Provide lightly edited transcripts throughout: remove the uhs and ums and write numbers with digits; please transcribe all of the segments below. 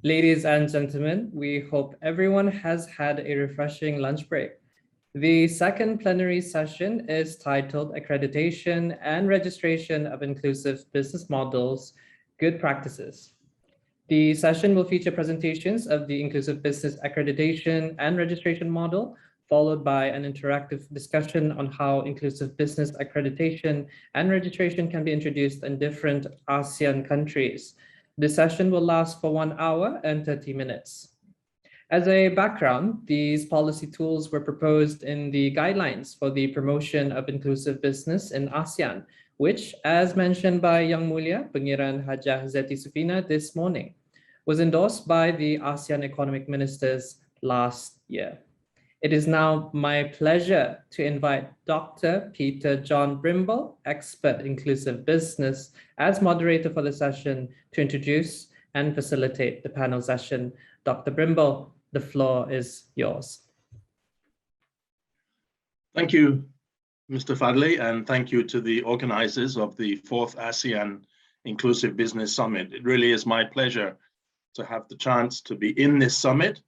Ladies and gentlemen, we hope everyone has had a refreshing lunch break. The second plenary session is titled Accreditation and Registration of Inclusive Business Models, Good Practices. The session will feature presentations of the Inclusive Business Accreditation and Registration Model, followed by an interactive discussion on how inclusive business accreditation and registration can be introduced in different ASEAN countries. The session will last for 1 hour and 30 minutes. As a background, these policy tools were proposed in the guidelines for the promotion of inclusive business in ASEAN, which, as mentioned by Yang Mulia, Pangeran Hajah Zeti Sufina this morning, was endorsed by the ASEAN economic ministers last year. It is now my pleasure to invite Dr. Peter John Brimble, expert inclusive business, as moderator for the session to introduce and facilitate the panel session. Dr. Brimble, the floor is yours. Thank you, Mr. Fadley, and thank you to the organizers of the 4th ASEAN Inclusive Business Summit. It really is my pleasure to have the chance to be in this summit,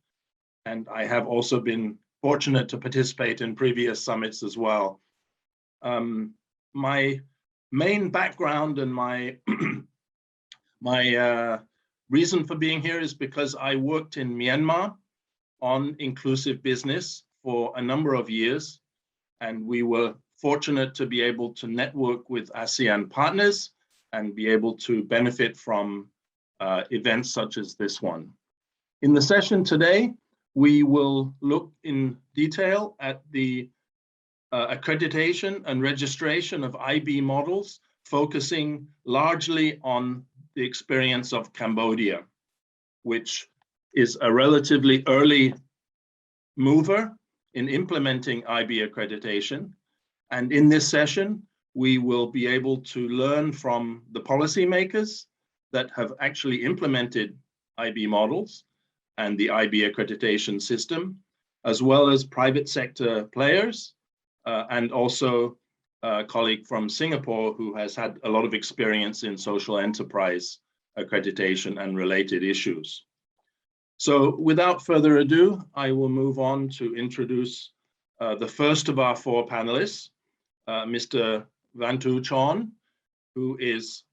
and I have also been fortunate to participate in previous summits as well. My main background and my reason for being here is because I worked in Myanmar on inclusive business for a number of years, and we were fortunate to be able to network with ASEAN partners and be able to benefit from events such as this one. In the session today, we will look in detail at the accreditation and registration of IB models, focusing largely on the experience of Cambodia, which is a relatively early mover in implementing IB accreditation. And in this session, we will be able to learn from the policymakers that have actually implemented IB models and the IB accreditation system, as well as private sector players, and also a colleague from Singapore who has had a lot of experience in social enterprise accreditation and related issues. So without further ado, I will move on to introduce the first of our 4 panelists, Mr. Vantu Chon, who is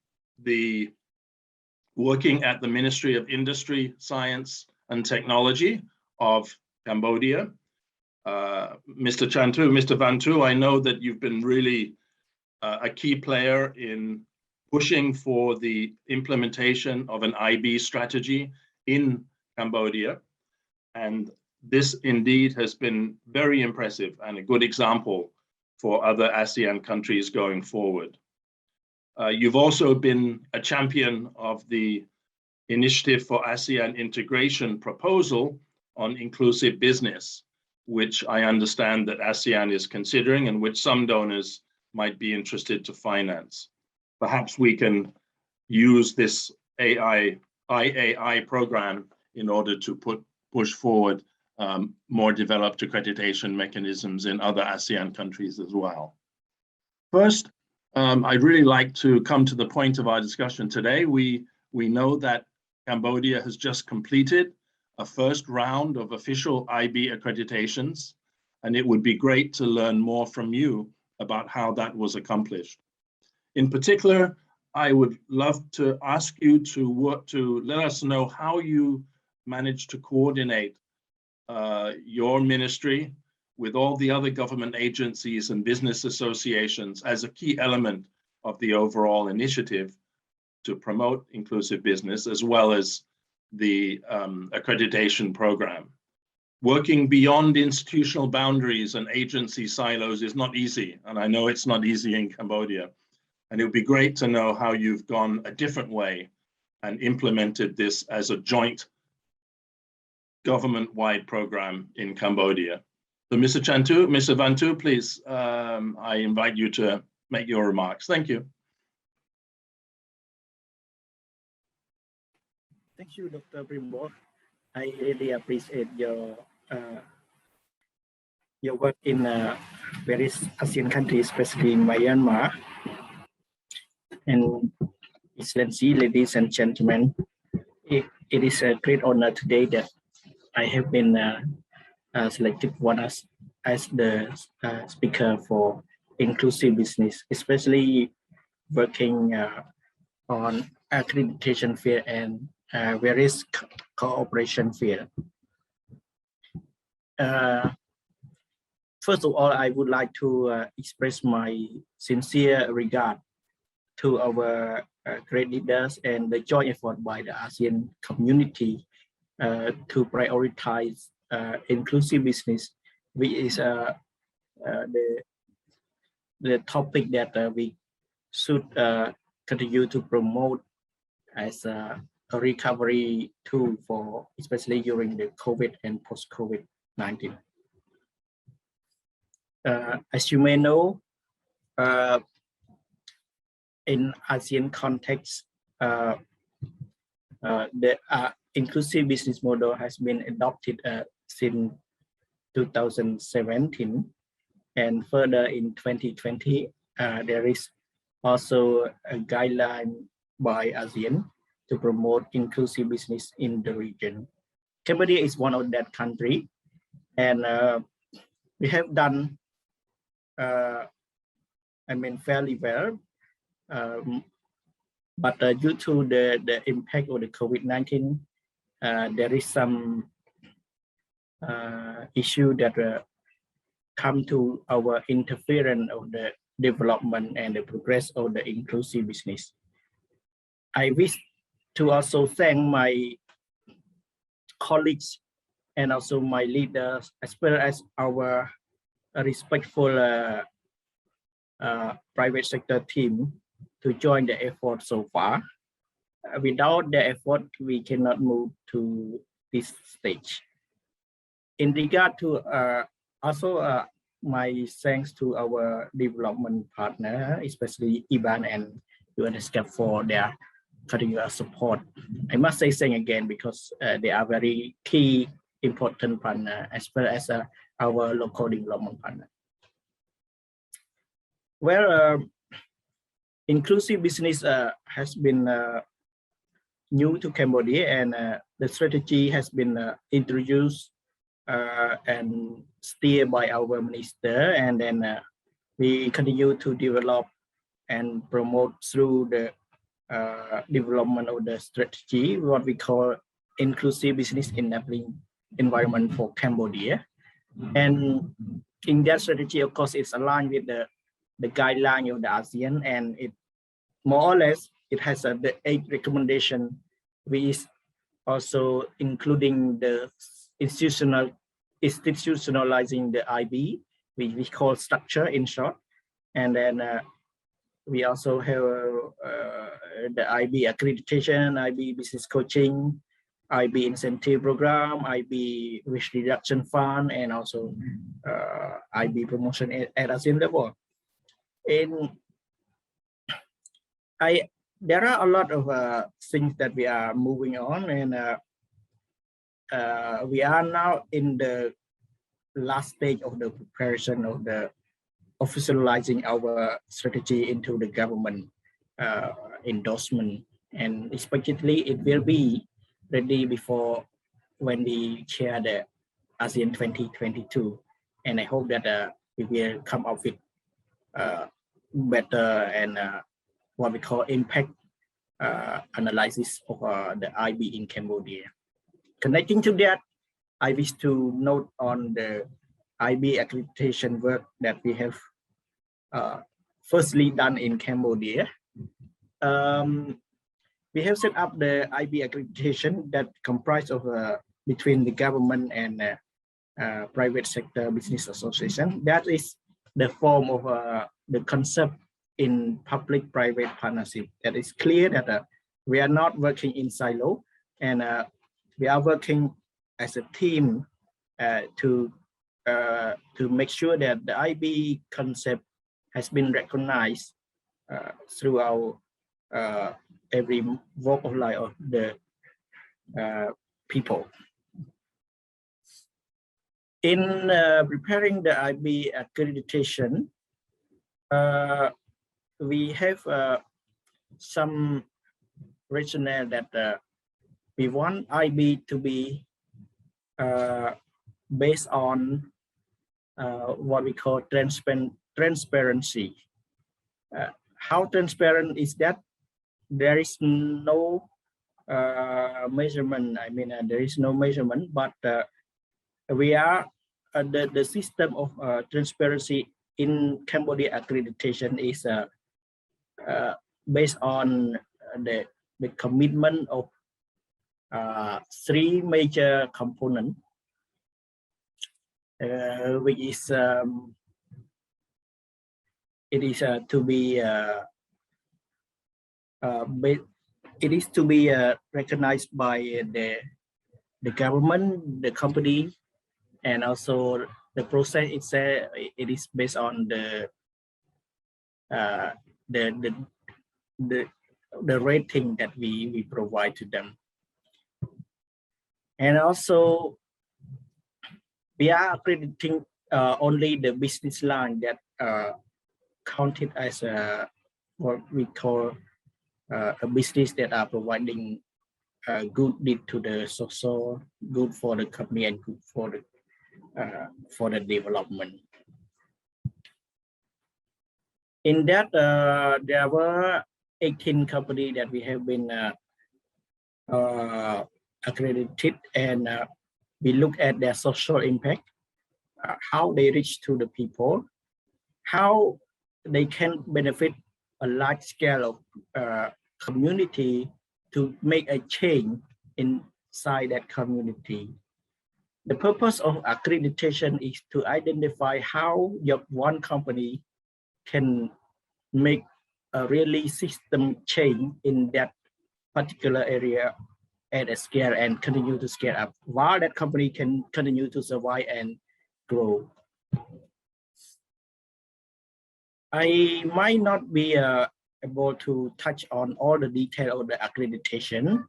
working at the Ministry of Industry, Science and Technology of Cambodia. Mr. Vantu, I know that you've been really a key player in pushing for the implementation of an IB strategy in Cambodia. And this indeed has been very impressive and a good example for other ASEAN countries going forward. You've also been a champion of the Initiative for ASEAN Integration proposal on inclusive business, which I understand that ASEAN is considering and which some donors might be interested to finance. Perhaps we can use this IAI program in order to push forward more developed accreditation mechanisms in other ASEAN countries as well. First, I'd really like to come to the point of our discussion today. We know that Cambodia has just completed a first round of official IB accreditations, and it would be great to learn more from you about how that was accomplished. In particular, I would love to ask you to let us know how you managed to coordinate your ministry with all the other government agencies and business associations as a key element of the overall initiative to promote inclusive business, as well as the accreditation program. Working beyond institutional boundaries and agency silos is not easy, and I know it's not easy in Cambodia. And it would be great to know how you've gone a different way and implemented this as a joint government-wide program in Cambodia. So Mr. Vantu, please, I invite you to make your remarks. Thank you. Thank you, Dr. Brimble. I really appreciate your work in various ASEAN countries, especially in Myanmar. And Excellency, ladies and gentlemen, It is a great honor today that I have been selected as the speaker for inclusive business, especially working on accreditation field and various cooperation field. First of all, I would like to express my sincere regard to our great leaders and the joint effort by the ASEAN community to prioritize inclusive business, which is the topic that we should continue to promote as a recovery tool for, especially during the COVID and post-COVID-19. As you may know, in ASEAN context, the inclusive business model has been adopted since 2017, and further in 2020, there is also a guideline by ASEAN to promote inclusive business in the region. Cambodia is one of that country, and we have done, fairly well. But due to the impact of the COVID-19, there is some issue that come to our interference of the development and the progress of the inclusive business. I wish to also thank my colleagues and also my leaders, as well as our respectful private sector team to join the effort so far. Without the effort, we cannot move to this stage. In regard to my thanks to our development partner, especially iBAN and ESCAP for their continuous support. I must say thank again because they are very key, important partner, as well as our local development partner. Well, inclusive business has been new to Cambodia, and the strategy has been introduced and steered by our minister, and then we continue to develop and promote through the development of the strategy, what we call inclusive business enabling environment for Cambodia. And in that strategy, of course, it's aligned with the guideline of the ASEAN, and it more or less it has the 8 recommendation, which is also including the institutionalizing the IB, which we call structure in short, and then we also have the IB accreditation, IB business coaching, IB incentive program, IB risk reduction fund, and also IB promotion at ASEAN level. There are a lot of things that we are moving on, and we are now in the last stage of the preparation of the officializing our strategy into the government endorsement, and expectedly it will be ready before when we chair the ASEAN 2022, and I hope that we will come up with better and what we call impact analysis of the IB in Cambodia. Connecting to that, I wish to note on the IB accreditation work that we have firstly done in Cambodia. We have set up the IB accreditation that comprised of between the government and private sector business association. That is the form of the concept in public-private partnership. That is clear that we are not working in silo, and we are working as a team to make sure that the IB concept has been recognized throughout every walk of life of the people. In preparing the IB accreditation, we have some rationale that we want IB to be based on what we call transparency. How transparent is that? There is no measurement. I mean, there is no measurement, but we are the system of transparency in Cambodia accreditation is based on the commitment of 3 major components, which is it is to be recognized by the government, the company, and also the process itself. It is based on the rating that we provide to them. And also we are accrediting only the business line that counted as what we call a business that are providing good deed to the social, good for the company, and good for the development. In that, there were 18 companies that we have been accredited, and we look at their social impact, how they reach to the people, how they can benefit a large scale of community to make a change inside that community. The purpose of accreditation is to identify how one company can make a really system change in that particular area at a scale and continue to scale up, while that company can continue to survive and grow. I might not be able to touch on all the detail of the accreditation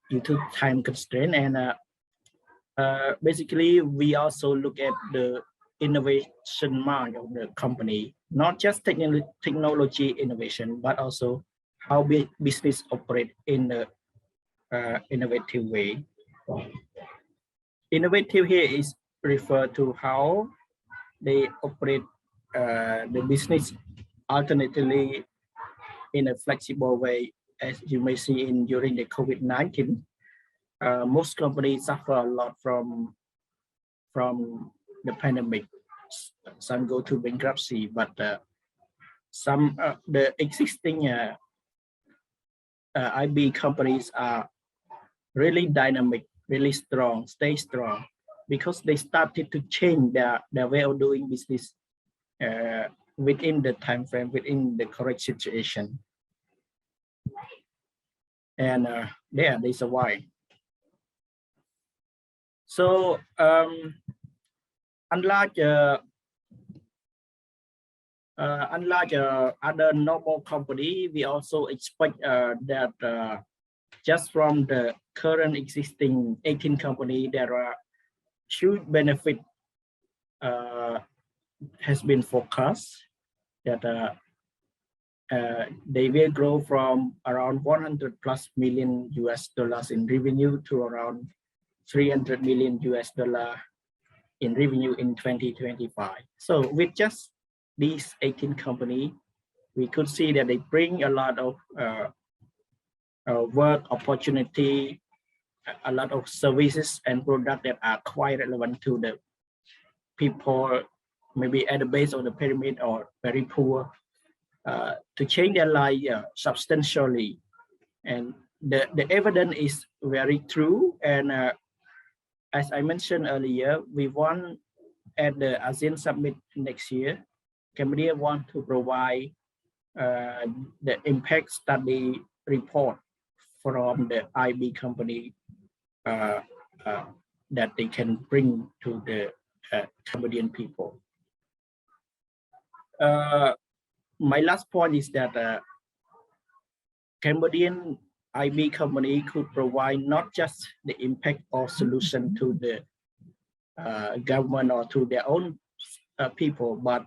due to time constraint, and basically we also look at the innovation mind of the company, not just technology innovation, but also how business operate in the innovative way. Innovative here is referred to how they operate the business alternatively in a flexible way. As you may see during the COVID-19, most companies suffer a lot from the pandemic. Some go to bankruptcy, but some the existing IB companies are really dynamic, really strong, stay strong, because they started to change their way of doing business within the time frame, within the correct situation, and they survive. So unlike other normal company, we also expect that just from the current existing 18 company, there are huge benefit has been forecast, that they will grow from around 100+ million US dollars in revenue to around 300 million US dollar in revenue in 2025. So with just these 18 companies, we could see that they bring a lot of work opportunity, a lot of services and products that are quite relevant to the people, maybe at the base of the pyramid or very poor, to change their life substantially. And the evidence is very true. And as I mentioned earlier, we want at the ASEAN Summit next year, Cambodia want to provide the impact study report from the IB company that they can bring to the Cambodian people. My last point is that Cambodian IB company could provide not just the impact or solution to the government or to their own people, but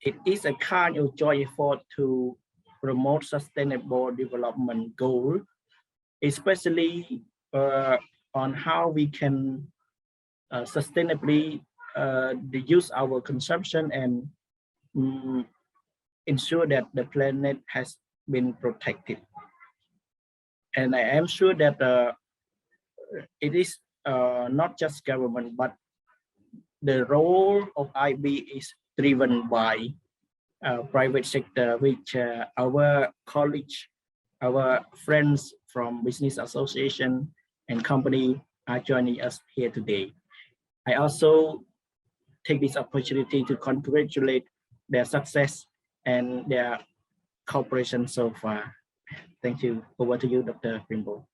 it is a kind of joint effort to promote sustainable development goal, especially on how we can sustainably reduce our consumption and ensure that the planet has been protected. And I am sure that it is not just government, but the role of IB is driven by private sector, which our colleagues, our friends from business association and company are joining us here today. I also take this opportunity to congratulate their success and their cooperation so far. Thank you. Over to you, Dr. Primbo.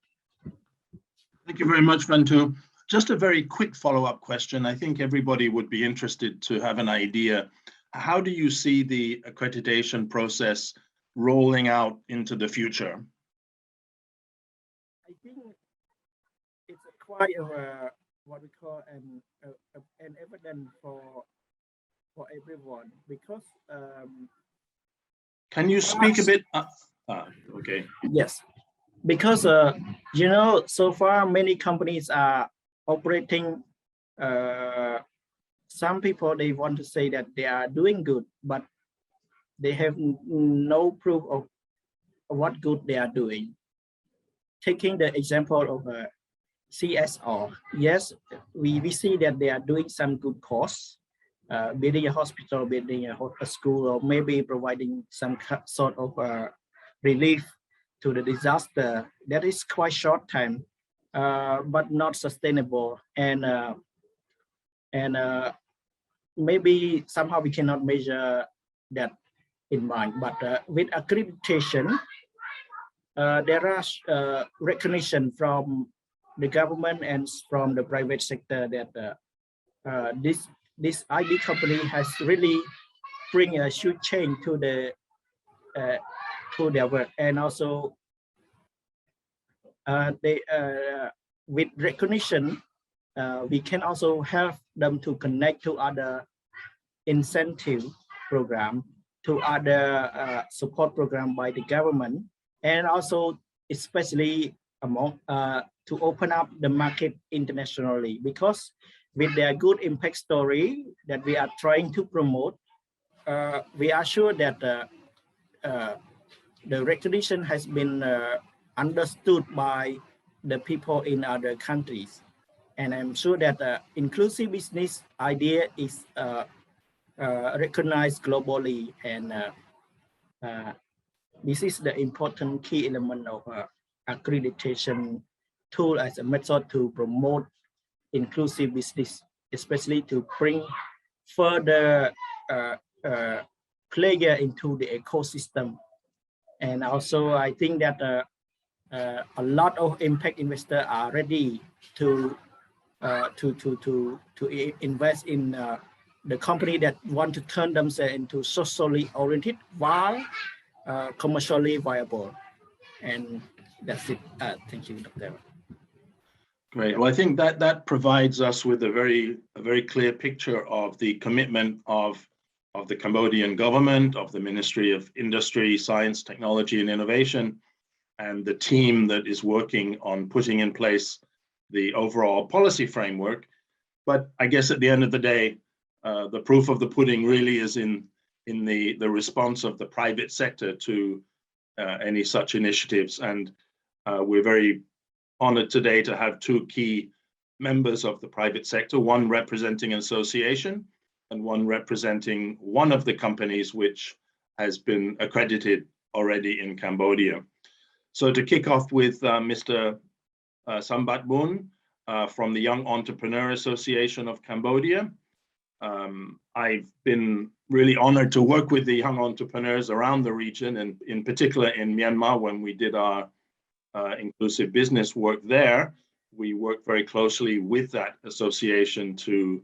Thank you very much, Vantu. Just a very quick follow-up question. I think everybody would be interested to have an idea. How do you see the accreditation process rolling out into the future? I think it's quite what we call an evidence for everyone, because can you speak a bit? Okay. Yes, because you know, so far many companies are operating. Some people, they want to say that they are doing good, but they have no proof of what good they are doing. Taking the example of CSR, yes, we see that they are doing some good cause, building a hospital, building a school, or maybe providing some sort of relief to the disaster. That is quite short time, but not sustainable, and maybe somehow we cannot measure that in mind. But with accreditation, there are recognition from the government and from the private sector that this IB company has really bring a huge change to their work, and also they with recognition, we can also help them to connect to other incentive program, to other support program by the government, and also especially among to open up the market internationally, because with their good impact story that we are trying to promote, we are sure that the recognition has been understood by the people in other countries. And I'm sure that inclusive business idea is recognized globally, and this is the important key element of accreditation tool as a method to promote inclusive business, especially to bring further player into the ecosystem. And also, I think that a lot of impact investors are ready to invest in the company that want to turn themselves into socially oriented while commercially viable. And that's it. Thank you, Dr. Great. Well, I think that provides us with a very clear picture of the commitment of the Cambodian government, of the Ministry of Industry, Science, Technology and Innovation, and the team that is working on putting in place the overall policy framework. But I guess at the end of the day, the proof of the pudding really is in the response of the private sector to any such initiatives. And we're very honored today to have two key members of the private sector, one representing an association and one representing one of the companies which has been accredited already in Cambodia. So to kick off with Mr. Sambat Boon from the Young Entrepreneur Association of Cambodia. I've been really honored to work with the young entrepreneurs around the region, and in particular in Myanmar when we did our inclusive business work there. We worked very closely with that association to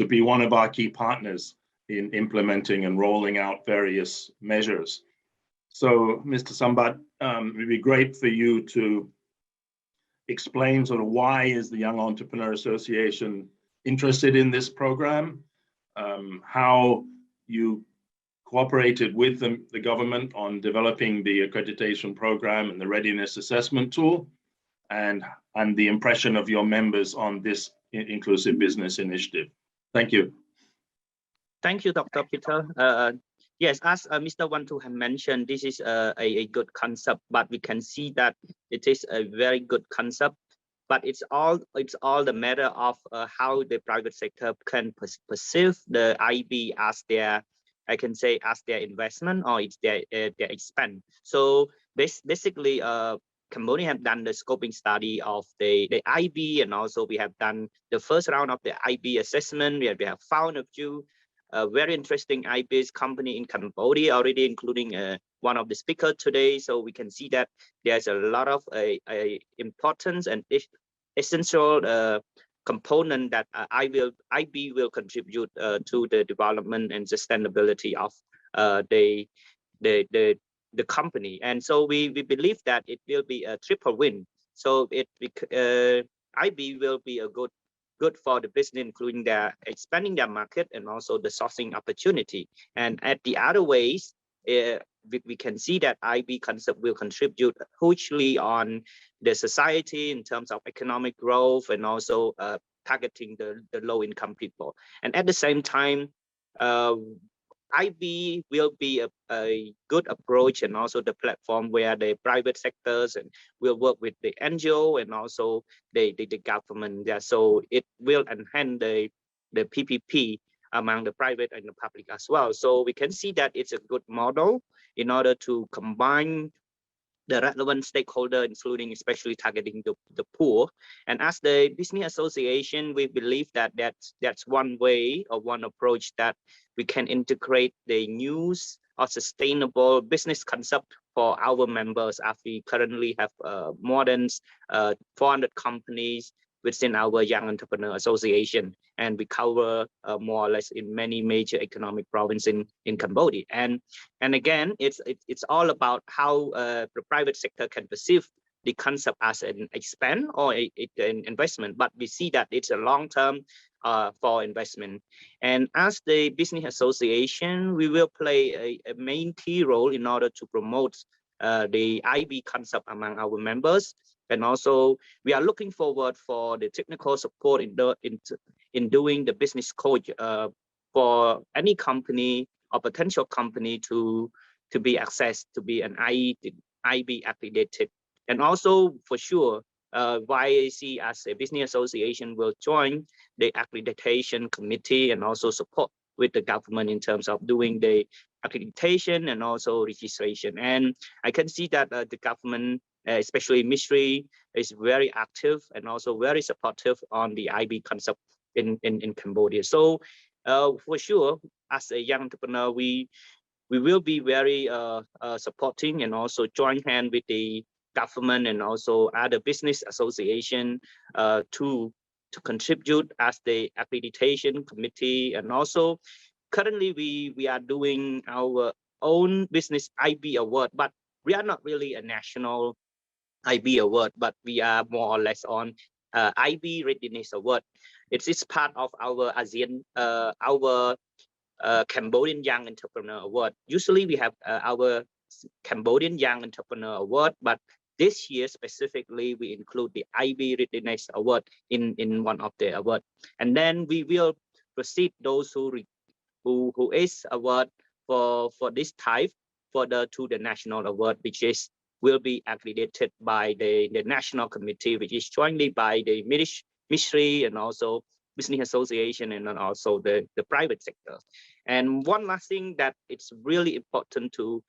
be one of our key partners in implementing and rolling out various measures. So, Mr. Sambat, it would be great for you to explain sort of why is the Young Entrepreneur Association interested in this program, how you cooperated with the government on developing the accreditation program and the readiness assessment tool, and the impression of your members on this inclusive business initiative. Thank you. Thank you, Dr. Peter. Yes, as Mr. Wantu had mentioned, this is a good concept, but we can see that it is a very good concept. But it's all the matter of how the private sector can perceive the IB as their, I can say, as their investment, or it's their expense. So basically, Cambodia have done the scoping study of the IB, and also we have done the first round of the IB assessment. We have found a few very interesting IBS company in Cambodia already, including one of the speakers today. So we can see that there's a lot of importance and essential component that IB will contribute to the development and sustainability of the company. And so we believe that it will be a triple win. So IB will be a good for the business, including their expanding their market and also the sourcing opportunity. And at the other ways, we can see that IB concept will contribute hugely on the society in terms of economic growth and also targeting the low-income people. And at the same time, IB will be a good approach and also the platform where the private sectors and will work with the NGO and also the government. Yeah, so it will enhance the PPP among the private and the public as well. So we can see that it's a good model in order to combine the relevant stakeholder, including especially targeting the poor. And as the business association, we believe that that's one way or one approach that we can integrate the new or sustainable business concept for our members, as we currently have more than 400 companies within our Young Entrepreneur Association, and we cover more or less in many major economic provinces in Cambodia. And again, it's all about how the private sector can perceive the concept as an expense or an investment, but we see that it's a long-term for investment. And as the business association, we will play a main key role in order to promote the IB concept among our members. And also, we are looking forward for the technical support in doing the business coach for any company or potential company to be accessed to be an IB accredited. And also, for sure, YAC as a business association will join the accreditation committee and also support with the government in terms of doing the accreditation and also registration. And I can see that the government, especially ministry, is very active and also very supportive on the IB concept in Cambodia. So for sure, as a young entrepreneur, we will be very supporting and also join hand with the government and also other business association to contribute as the accreditation committee. And also currently we are doing our own business IB award, but we are not really a national IB award, but we are more or less on IB readiness award. It's part of our ASEAN, our Cambodian Young Entrepreneur Award. Usually we have our Cambodian Young Entrepreneur Award, but this year specifically we include the IB Readiness Award in one of the awards. And then we will proceed those who is award for this type to the national award, which will be accredited by the national committee, which is jointly by the ministry and also business association and then also the private sector. And one last thing that it's really important to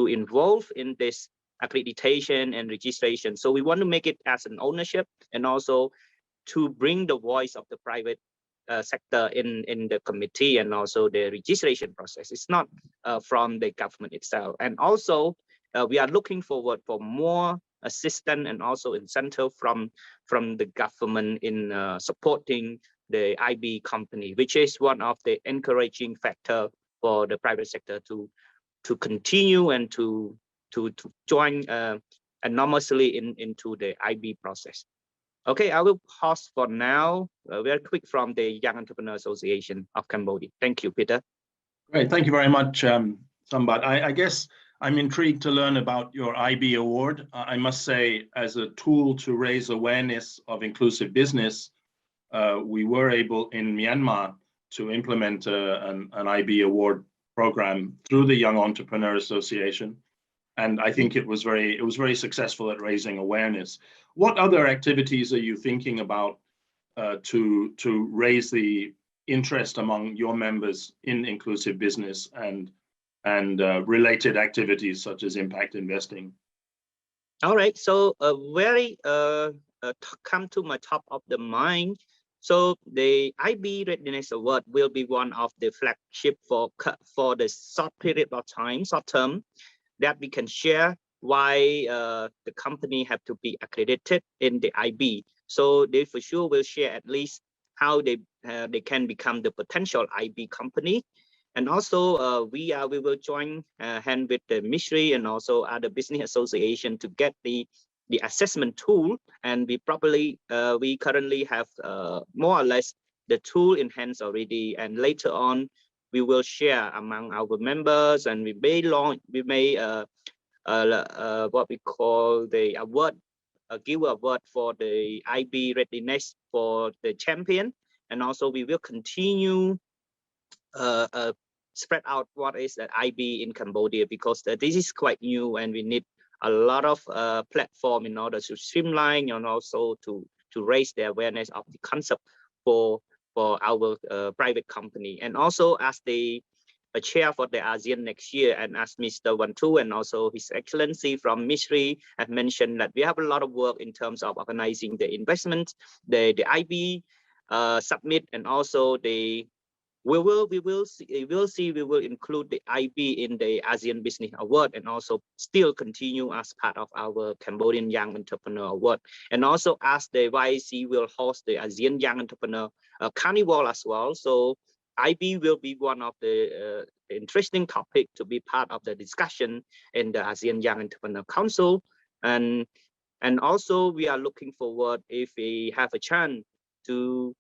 involve in this accreditation and registration. So we want to make it as an ownership and also to bring the voice of the private sector in the committee and also the registration process. It's not from the government itself. And also we are looking forward for more assistance and also incentive from the government in supporting the IB company, which is one of the encouraging factor for the private sector to continue and to join enormously into the IB process. Okay, I will pause for now. Very quick from the Young Entrepreneur Association of Cambodia. Thank you, Peter. Great, thank you very much, Sambat. I guess I'm intrigued to learn about your IB award. I must say, as a tool to raise awareness of inclusive business, we were able in Myanmar to implement an IB award program through the Young Entrepreneur Association. And I think it was very successful at raising awareness. What other activities are you thinking about to raise the interest among your members in inclusive business and related activities such as impact investing? All right, so very come to my top of the mind. So the IB Readiness Award will be one of the flagship for the short period of time, short term, that we can share why the company have to be accredited in the IB. So they for sure will share at least how they can become the potential IB company. And also we will join hand with the ministry and also other business association to get the assessment tool. And we currently have more or less the tool in hands already. And later on, we will share among our members, and we may what we call the award, give award for the IB readiness for the champion. And also we will continue spread out what is the IB in Cambodia, because this is quite new and we need a lot of platform in order to streamline and also to raise the awareness of the concept for our private company. And also as the chair for the ASEAN next year, and as Mr. Wantu and also His Excellency from Ministry have mentioned, that we have a lot of work in terms of organizing the investment, the IB submit, and also we will include the IB in the ASEAN Business Award, and also still continue as part of our Cambodian Young Entrepreneur Award. And also as the YC will host the ASEAN Young Entrepreneur Carnival as well. So IB will be one of the interesting topic to be part of the discussion in the ASEAN Young Entrepreneur Council. And also we are looking forward if we have a chance to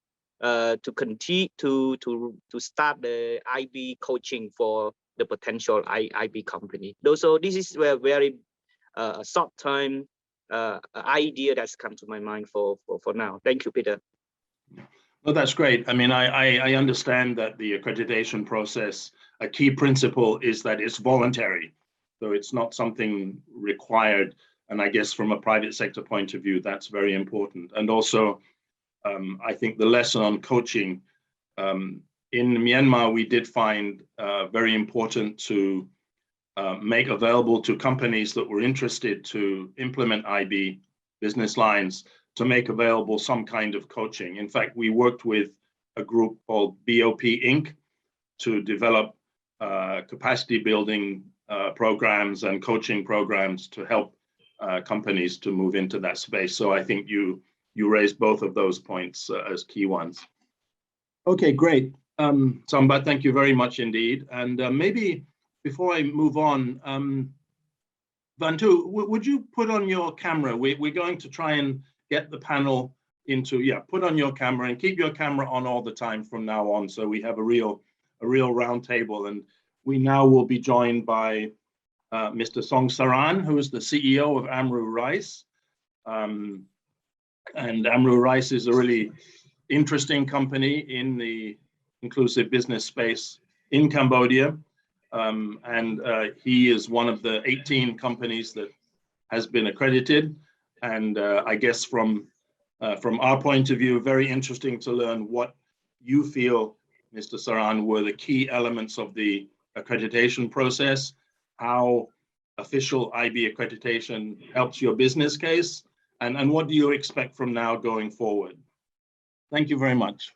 continue to start the IB coaching for the potential IB company. So this is a very short-term idea that's come to my mind for now. Thank you, Peter. Well, that's great. I mean, I understand that the accreditation process, a key principle is that it's voluntary. So it's not something required. And I guess from a private sector point of view, that's very important. And also, I think the lesson on coaching in Myanmar, we did find very important to make available to companies that were interested to implement IB business lines, to make available some kind of coaching. In fact, we worked with a group called BOP Inc. to develop capacity building programs and coaching programs to help companies to move into that space. So I think you raised both of those points as key ones. Okay, great. Sambat, thank you very much indeed. And maybe before I move on, Vantu, would you put on your camera? We're going to try and get the panel into, put on your camera and keep your camera on all the time from now on, so we have a real round table. And we now will be joined by Mr. Song Saran, who is the CEO of Amru Rice. And Amru Rice is a really interesting company in the inclusive business space in Cambodia. He is one of the 18 companies that has been accredited. And I guess from our point of view, very interesting to learn what you feel, Mr. Saran, were the key elements of the accreditation process, how official IB accreditation helps your business case, and what do you expect from now going forward? Thank you very much.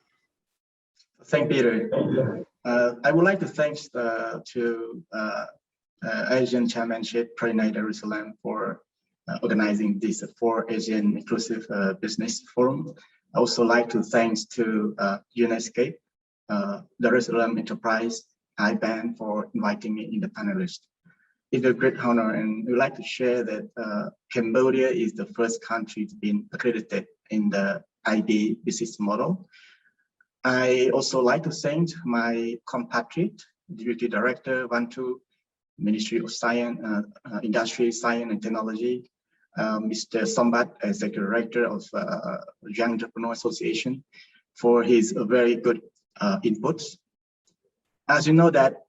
Thank you, Peter. I would like to thank to Asian Chairmanship, President Darussalam, for organizing this for Asian Inclusive Business Forum. I also like to thank to ESCAP, Darussalam Enterprise, iBAN for inviting me in the panelist. It's a great honor, and we'd like to share that Cambodia is the first country to be accredited in the IB business model. I also like to thank my compatriot, Deputy Director Wantu, Ministry of Science, Industry, Science and Technology, Mr. Sombat, as the Director of Young Entrepreneur Association, for his very good inputs. As you know that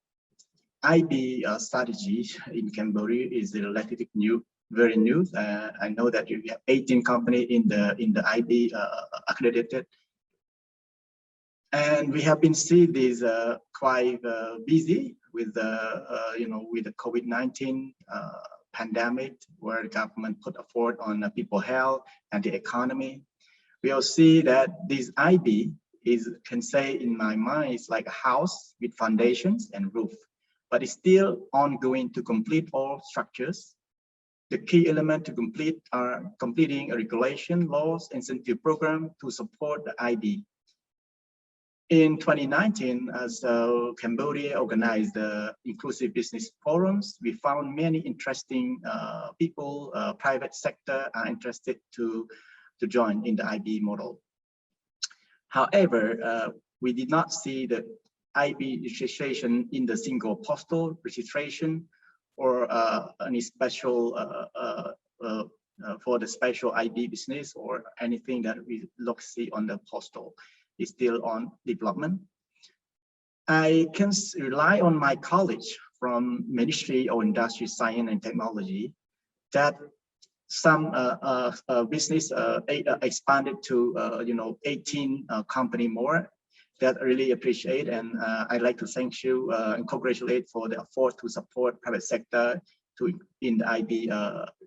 IB strategy in Cambodia is relatively new, very new. I know that you have 18 companies in the IB accredited, and we have been seeing this quite busy with with the COVID-19 pandemic, where the government put effort on people's health and the economy. We will see that this IB can say in my mind, it's like a house with foundations and roof, but it's still ongoing to complete all structures. The key element to complete are completing a regulation, laws, incentive program to support the IB. In 2019, as Cambodia organized the inclusive business forums, we found many interesting people, private sector are interested to join in the IB model. However, we did not see the IB registration in the single postal registration or any special for the special IB business or anything that we see on the postal is still on development. I can rely on my colleagues from Ministry of Industry, Science and Technology that some business expanded to 18 company more. That I really appreciate, and I'd like to thank you and congratulate for the effort to support private sector in the IB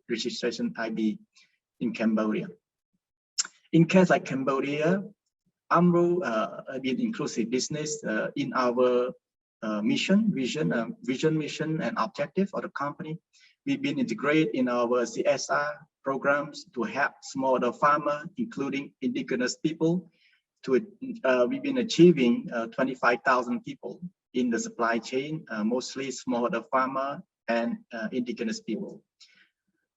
registration IB in Cambodia. In case like Cambodia, AMRO did inclusive business in our mission, and objective of the company. We've been integrated in our CSR programs to help smaller farmers, including indigenous people. We've been achieving 25,000 people in the supply chain, mostly smallholder farmer and indigenous people.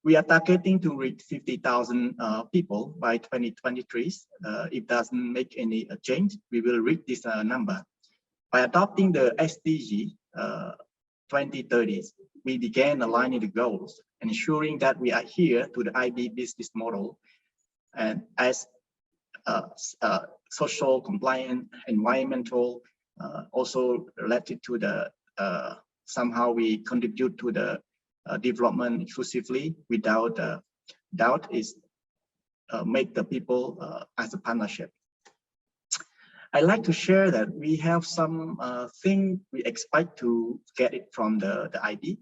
We are targeting to reach 50,000 people by 2023. If it doesn't make any change, we will reach this number. By adopting the SDG 2030, we began aligning the goals, ensuring that we adhere to the IB business model and as social, compliant, environmental, also related to the somehow we contribute to the development inclusively without doubt is make the people as a partnership. I like to share that we have some thing we expect to get it from the IB.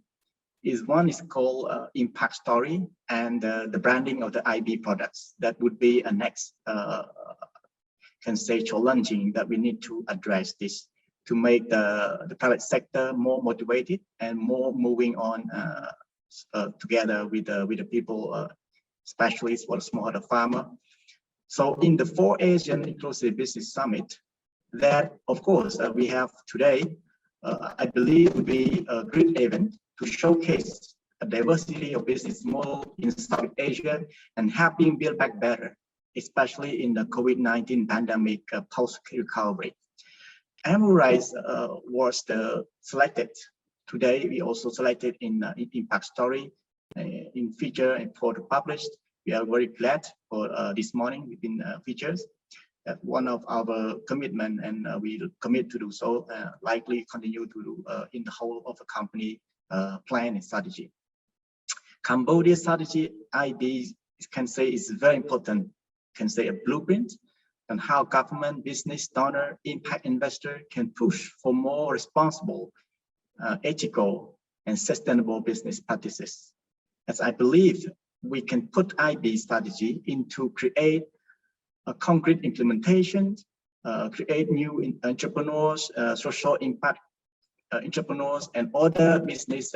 One is called impact story and the branding of the IB products. That would be a next can say challenging that we need to address this to make the private sector more motivated and more moving on together with the people, especially for the smallholder farmer. So in the 4 Asian Inclusive Business Summit, that of course we have today, I believe would be a great event to showcase a diversity of business model in South Asia and helping build back better, especially in the COVID-19 pandemic post-recovery. Rice was selected. Today, we also selected in Impact Story in feature and for published. We are very glad for this morning we've been featured. That's one of our commitment, and we commit to do so, likely continue to do in the whole of the company plan and strategy. Cambodia strategy IB can say is very important, can say a blueprint on how government, business, donor, impact investor can push for more responsible, ethical, and sustainable business practices. As I believe we can put IB strategy into create a concrete implementation, create new entrepreneurs, social impact entrepreneurs, and other business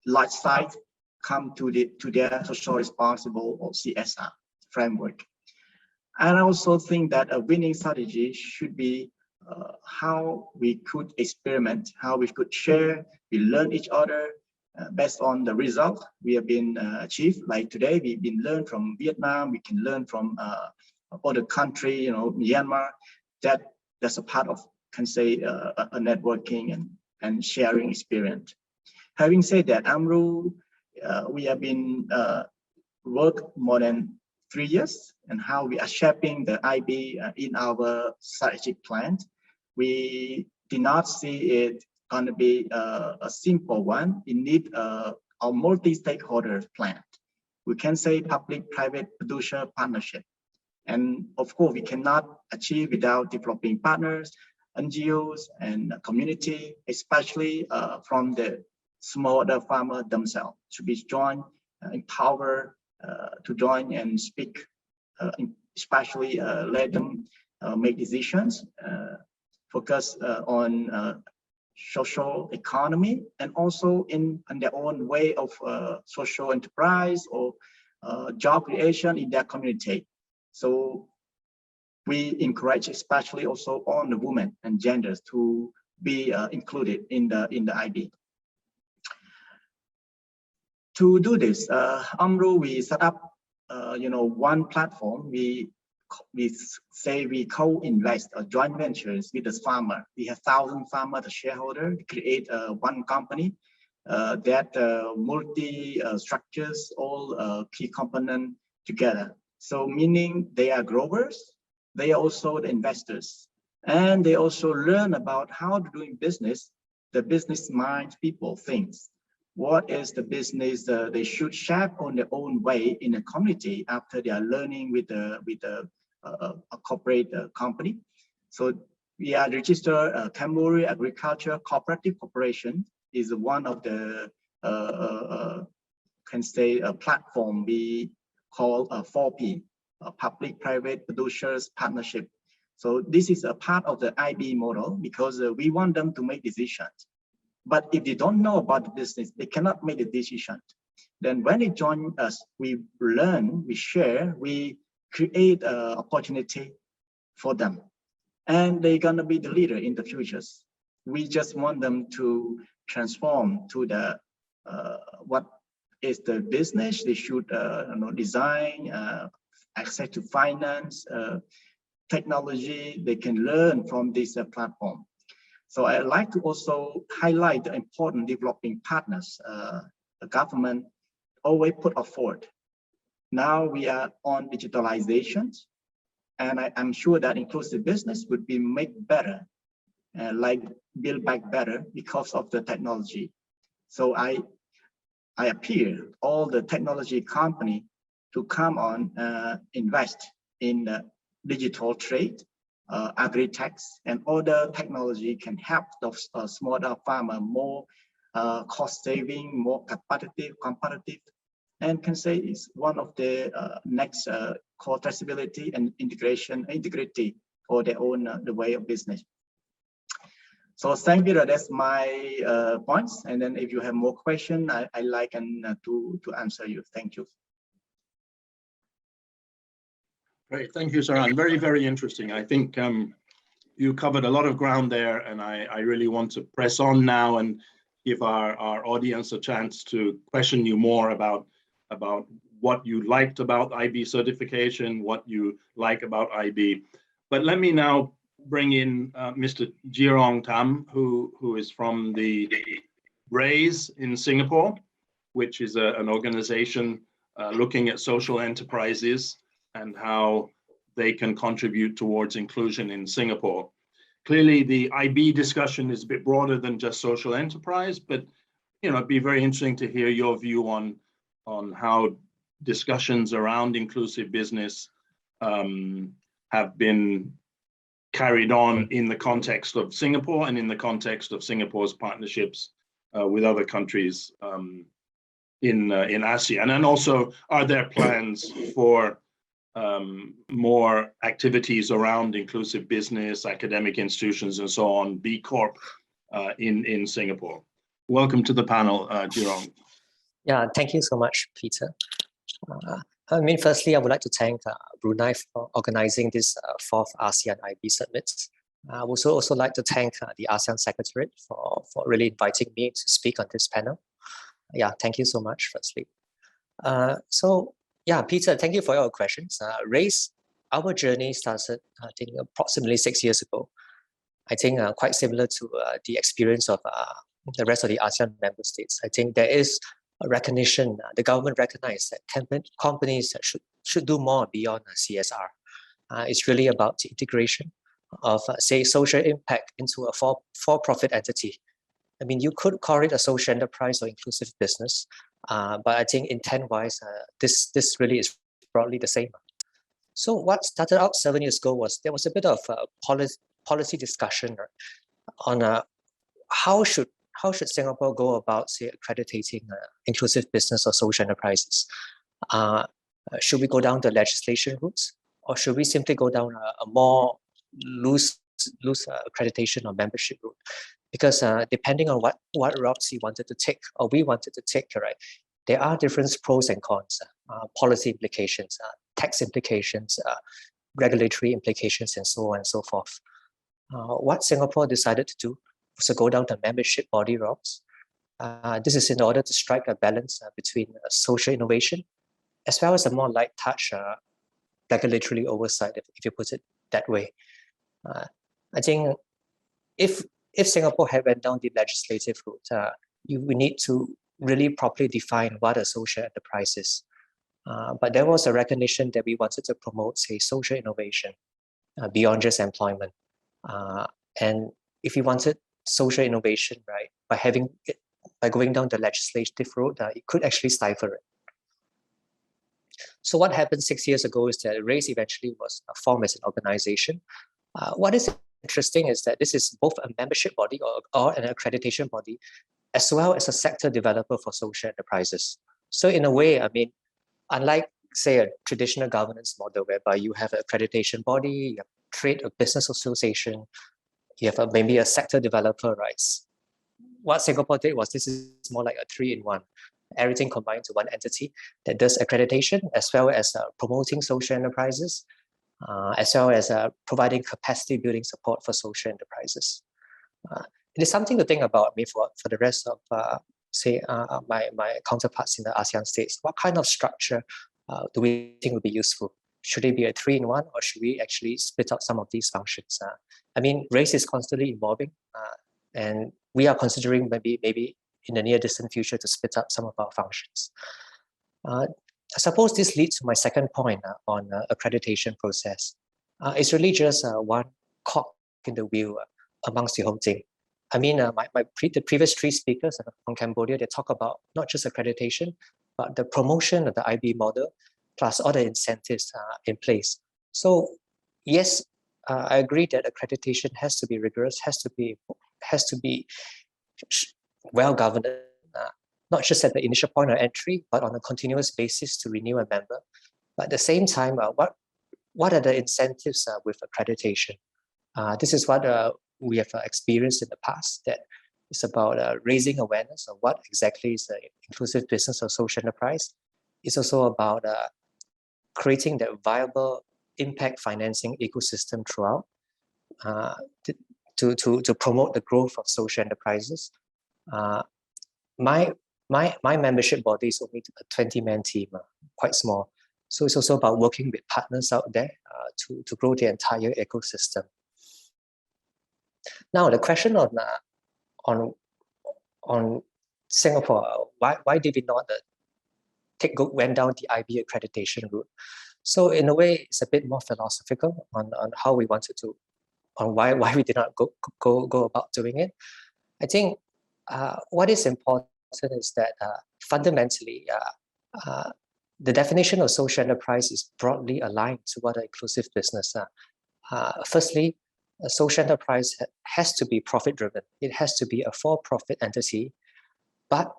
large size come to their social responsible or CSR framework. And I also think that a winning strategy should be how we could experiment, how we could share, we learn each other based on the result we have been achieved. Like today, we've been learned from Vietnam, we can learn from other country, Myanmar. That's a part of, can say, a networking and sharing experience. Having said that, AMRO, we have been work more than 3 years, and how we are shaping the IB in our strategic plan. We did not see it going to be a simple one. It needs a multi-stakeholder plan. We can say public-private producer partnership. And of course, we cannot achieve without developing partners, NGOs, and community, especially from the smaller farmers themselves, to be joined, empowered to join and speak, especially let them make decisions, focus on social economy, and also in their own way of social enterprise or job creation in their community. So we encourage, especially also on the women and genders, to be included in the IB. To do this, AMRO, we set up, one platform. We say we co-invest joint ventures with the farmer. We have 1,000 farmers, the shareholder, create one company that multi structures all key components together. So meaning they are growers, they are also the investors, and they also learn about how to doing business, the business mind people thinks. What is the business they should shape on their own way in a community after they are learning with a corporate company. So we are registered Cambodia Agriculture Cooperative Corporation is one of the can say a platform we call 4P, Public-Private Producers Partnership. So this is a part of the IB model because we want them to make decisions. But if they don't know about the business, they cannot make a decision. Then when they join us, we learn, we share, we create an opportunity for them. And they're gonna be the leader in the futures. We just want them to transform to the what is the business they should design, access to finance, technology. They can learn from this platform. So I'd like to also highlight the important developing partners. The government always put forward. Now we are on digitalization, and I'm sure that inclusive business would be made better, like build back better because of the technology. So I appeal all the technology company to come on invest in digital trade, agri-tech, and other technology can help those smaller farmer more cost saving, more competitive, and can say it's one of the next core traceability and integrity for their own the way of business. So thank you. That's my points. And then if you have more questions, I like to answer you. Thank you. Great, thank you, Saran. Very, very interesting. I think you covered a lot of ground there, and I really want to press on now and give our audience a chance to question you more about what you liked about IB certification, what you like about IB. But let me now bring in Mr. Jirong Tam, who is from the RAISE in Singapore, which is an organization looking at social enterprises and how they can contribute towards inclusion in Singapore. Clearly, the IB discussion is a bit broader than just social enterprise, but it'd be very interesting to hear your view on how discussions around inclusive business have been carried on in the context of Singapore and in the context of Singapore's partnerships with other countries in ASEAN. And also, are there plans for more activities around inclusive business, academic institutions, and so on, B Corp in Singapore? Welcome to the panel, Jirong. Yeah, thank you so much, Peter. Firstly, I would like to thank Brunei for organizing this 4th ASEAN IB Summit. I would also like to thank the ASEAN Secretariat for really inviting me to speak on this panel. Yeah, thank you so much, firstly. Yeah, Peter, thank you for your questions. RAISE, our journey started, I think, approximately 6 years ago. I think quite similar to the experience of the rest of the ASEAN member states. I think there is a recognition, the government recognizes that companies should do more beyond CSR. It's really about the integration of, say, social impact into a for-profit entity. I mean, you could call it a social enterprise or inclusive business, but I think intent-wise, this really is broadly the same. So what started out 7 years ago was there was a bit of policy discussion on how should Singapore go about, say, accrediting inclusive business or social enterprises? Should we go down the legislation routes, or should we simply go down a more loose accreditation or membership route? Because depending on what routes you wanted to take or we wanted to take, right, there are different pros and cons, policy implications, tax implications, regulatory implications, and so on and so forth. What Singapore decided to do was to go down the membership body routes. This is in order to strike a balance between social innovation as well as a more light touch regulatory oversight, if you put it that way. I think if Singapore had went down the legislative route, we need to really properly define what a social enterprise is. But there was a recognition that we wanted to promote, say, social innovation beyond just employment. And if you wanted social innovation, right, by going down the legislative route, it could actually stifle it. So what happened 6 years ago is that RAISE eventually was formed as an organization. What is interesting is that this is both a membership body or an accreditation body, as well as a sector developer for social enterprises. So in a way, I mean, unlike, say, a traditional governance model whereby you have an accreditation body, you have trade or business association, you have maybe a sector developer, right? What Singapore did was this is more like a 3-in-1. Everything combined to one entity that does accreditation as well as promoting social enterprises, as well as providing capacity building support for social enterprises. It is something to think about for the rest of, say, my counterparts in the ASEAN states. What kind of structure do we think would be useful? Should it be a 3-in-1, or should we actually split up some of these functions? I mean, RAISE is constantly evolving, and we are considering maybe in the near distant future to split up some of our functions. I suppose this leads to my second point on accreditation process. It's really just one cog in the wheel amongst the whole thing. I mean, the previous 3 speakers from Cambodia, they talk about not just accreditation, but the promotion of the IB model, plus other incentives in place. So yes, I agree that accreditation has to be rigorous, has to be well governed, not just at the initial point of entry, but on a continuous basis to renew a member. But at the same time, what are the incentives with accreditation? This is what we have experienced in the past, that it's about raising awareness of what exactly is an inclusive business or social enterprise. It's also about creating that viable impact financing ecosystem throughout to promote the growth of social enterprises. My membership body is only a 20-man team, quite small. So it's also about working with partners out there to grow the entire ecosystem. Now the question on Singapore, why did we not went down the IB accreditation route? So in a way, it's a bit more philosophical on how we wanted to, on why we did not go about doing it. I think what is important is that fundamentally, the definition of social enterprise is broadly aligned to what an inclusive business. Firstly, a social enterprise has to be profit-driven. It has to be a for-profit entity, but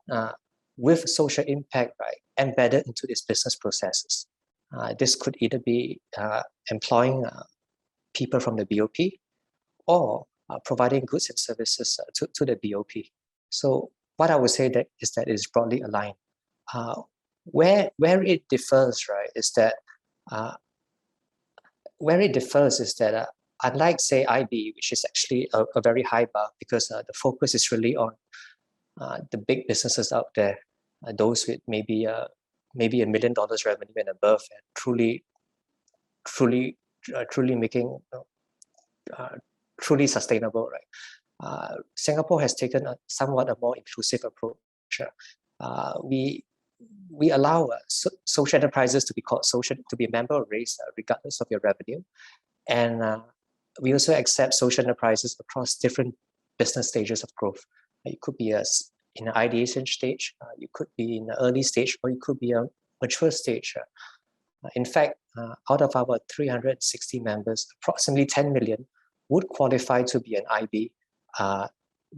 with social impact, right, embedded into its business processes. This could either be employing people from the BOP or providing goods and services to the BOP. So what I would say is that it is broadly aligned. Where it differs, right, is that unlike, say, IB, which is actually a very high bar because the focus is really on the big businesses out there, those with maybe $1 million revenue and above, and truly making truly sustainable, right? Singapore has taken a somewhat a more inclusive approach. We allow social enterprises to be called social, to be a member of RAISE regardless of your revenue, and we also accept social enterprises across different business stages of growth. It could be in an ideation stage, you could be in the early stage, or you could be a mature stage. In fact, out of our 360 members, approximately 10 million would qualify to be an IB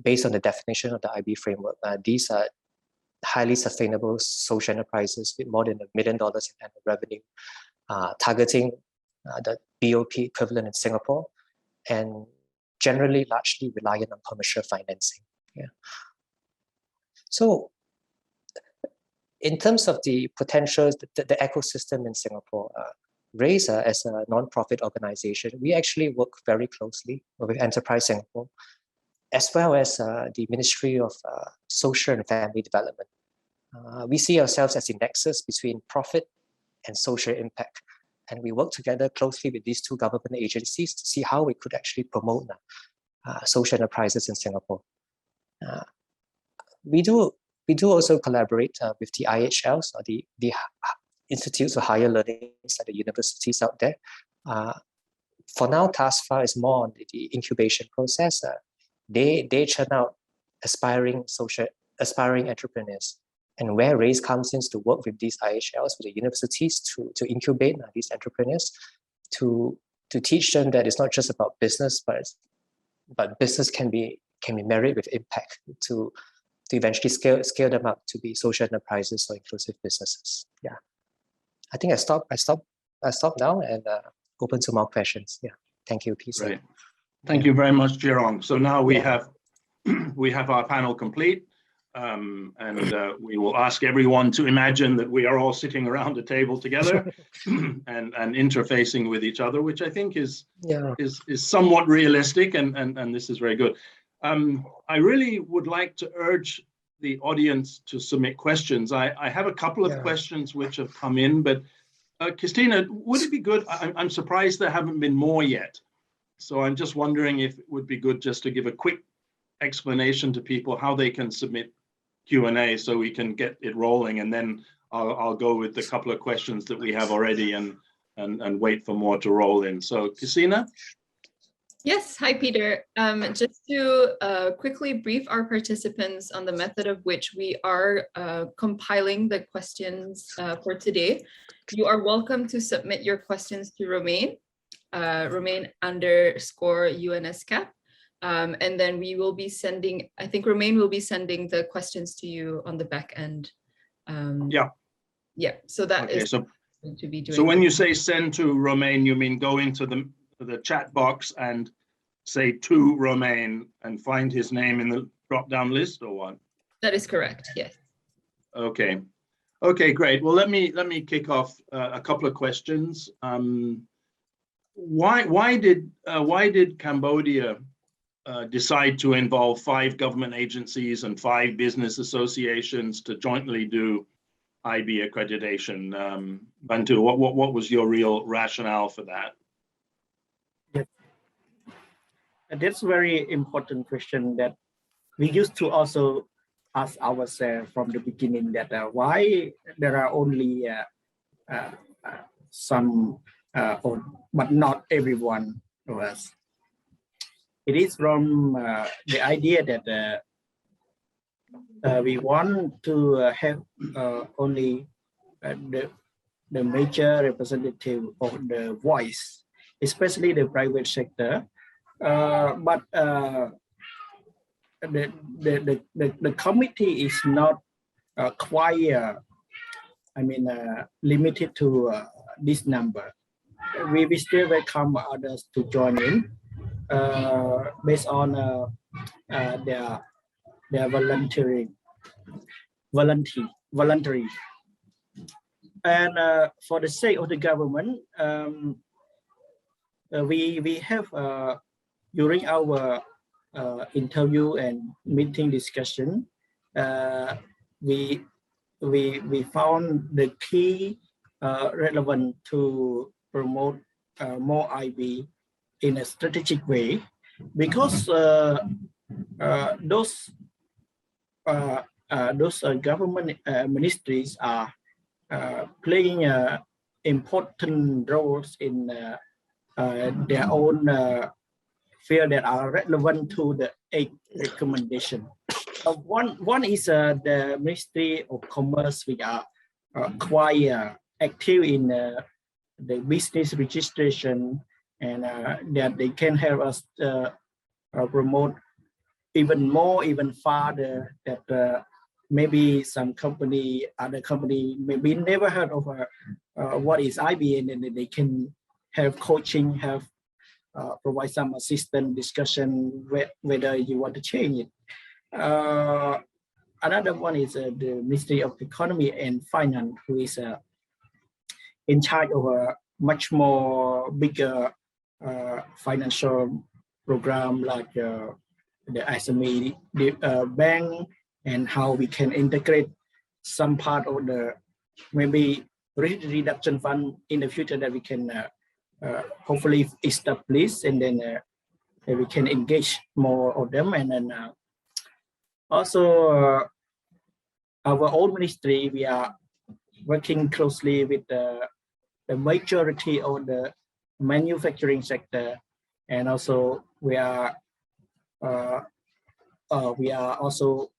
based on the definition of the IB framework. These are highly sustainable social enterprises with more than $1 million in annual revenue, targeting the BOP equivalent in Singapore, and generally largely reliant on commercial financing. Yeah. So in terms of the potential, the ecosystem in Singapore, RAISE as a non-profit organization, we actually work very closely with Enterprise Singapore, as well as the Ministry of Social and Family Development. We see ourselves as the nexus between profit and social impact. And we work together closely with these two government agencies to see how we could actually promote social enterprises in Singapore. We do also collaborate with the IHLs, or the institutes of higher learning at the universities out there. For now, TASFA is more on the incubation process. They churn out aspiring entrepreneurs, and where RAISE comes in to work with these IHLs, with the universities to incubate these entrepreneurs, to teach them that it's not just about business, but business can be married with impact to eventually scale them up to be social enterprises or inclusive businesses. Yeah, I think I stop now and open to more questions. Yeah, thank you, Peter. Great. Thank you very much, Jerong. So now we have our panel complete, and we will ask everyone to imagine that we are all sitting around a table together and interfacing with each other, which I think is somewhat realistic, and this is very good. I really would like to urge the audience to submit questions. I have a couple of questions which have come in, but Christina, would it be good? I'm surprised there haven't been more yet. So I'm just wondering if it would be good just to give a quick explanation to people how they can submit Q&A so we can get it rolling, and then I'll go with the couple of questions that we have already and wait for more to roll in. So Christina? Yes, hi Peter. Just to quickly brief our participants on the method of which we are compiling the questions for today. You are welcome to submit your questions to Romain, Romain_UNSCAP. And then we will be sending, I think Romain will be sending the questions to you on the back end. Yeah, so that is to be doing. So when you say send to Romain, you mean go into the chat box and say to Romain and find his name in the drop-down list, or what? That is correct, yes. Okay. Okay, great. Well, let me kick off a couple of questions. Why did Cambodia decide to involve 5 government agencies and 5 business associations to jointly do IB accreditation? Bantu, what was your real rationale for that? That's a very important question that we used to also ask ourselves from the beginning, that why there are only some, but not everyone of us. It is from the idea that we want to have only the major representative of the voice, especially the private sector. But the committee is not quite, limited to this number. We still welcome others to join in based on their voluntary. And for the sake of the government, we have during our interview and meeting discussion, we found the key relevant to promote more IB in a strategic way, because those government ministries are playing important roles in their own field that are relevant to the 8 recommendation. One is the Ministry of Commerce, which are quite active in the business registration, and that they can help us promote even farther, that maybe some other company maybe never heard of what is iBAN, and they can have coaching, provide some assistance, discussion whether you want to change it. Another one is the Ministry of Economy and Finance, who is in charge of a much more bigger financial program, like the SME bank, and how we can integrate some part of the maybe reduction fund in the future that we can hopefully establish, and then we can engage more of them. And then also our own ministry, we are working closely with the majority of the manufacturing sector, and also we are also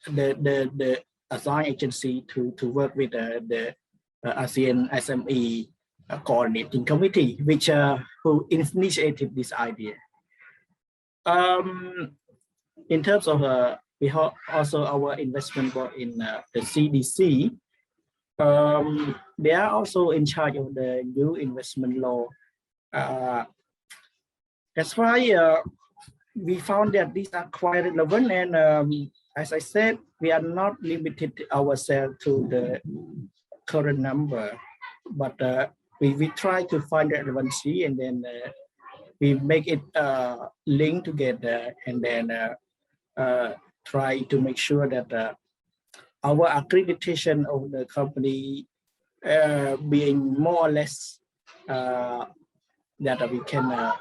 the assigned agency to work with the ASEAN SME coordinating committee, which who initiated this idea. In terms of we have also our investment board in the CDC. They are also in charge of the new investment law. That's why we found that these are quite relevant, and as I said, we are not limited ourselves to the current number, but we try to find relevancy, and then we make it link together, and then try to make sure that our accreditation of the company being more or less that we can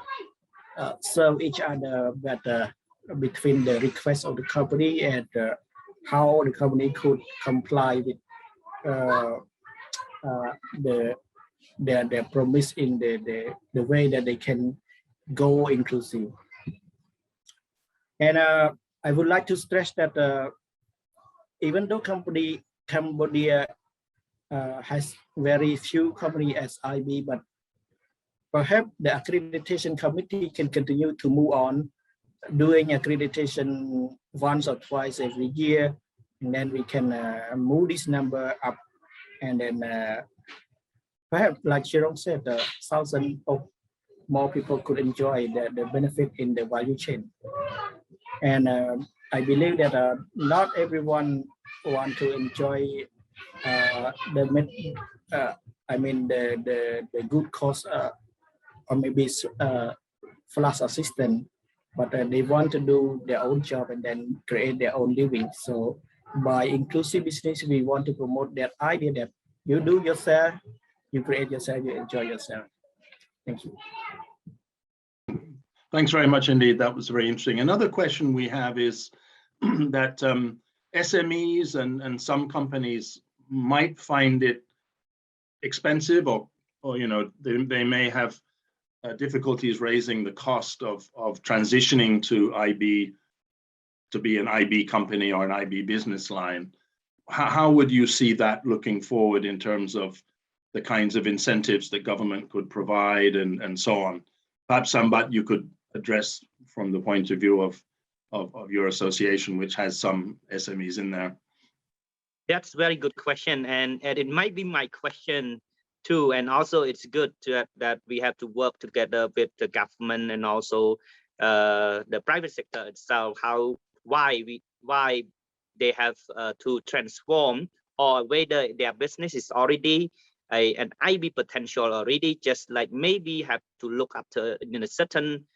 serve each other better between the request of the company and how the company could comply with their promise in the way that they can go inclusive. And I would like to stress that even though Cambodia has very few companies as IB, but perhaps the accreditation committee can continue to move on doing accreditation once or twice every year, and then we can move this number up, and then perhaps, like Jerome said, thousands of more people could enjoy the benefit in the value chain. And I believe that not everyone want to enjoy the good cost or maybe flash assistant, but they want to do their own job and then create their own living. So by inclusive business, we want to promote that idea that you do yourself, you create yourself, you enjoy yourself. Thank you. Thanks very much indeed. That was very interesting. Another question we have is that SMEs and some companies might find it expensive, or you know, they may have difficulties raising the cost of transitioning to IB, to be an IB company or an IB business line. How would you see that looking forward in terms of the kinds of incentives that government could provide and so on? Perhaps Sambat, you could address from the point of view of your association, which has some SMEs in there. That's a very good question, and it might be my question too. And also, it's good that we have to work together with the government and also the private sector itself. Why they have to transform, or whether their business is already an IB potential already, just like maybe have to look after a certain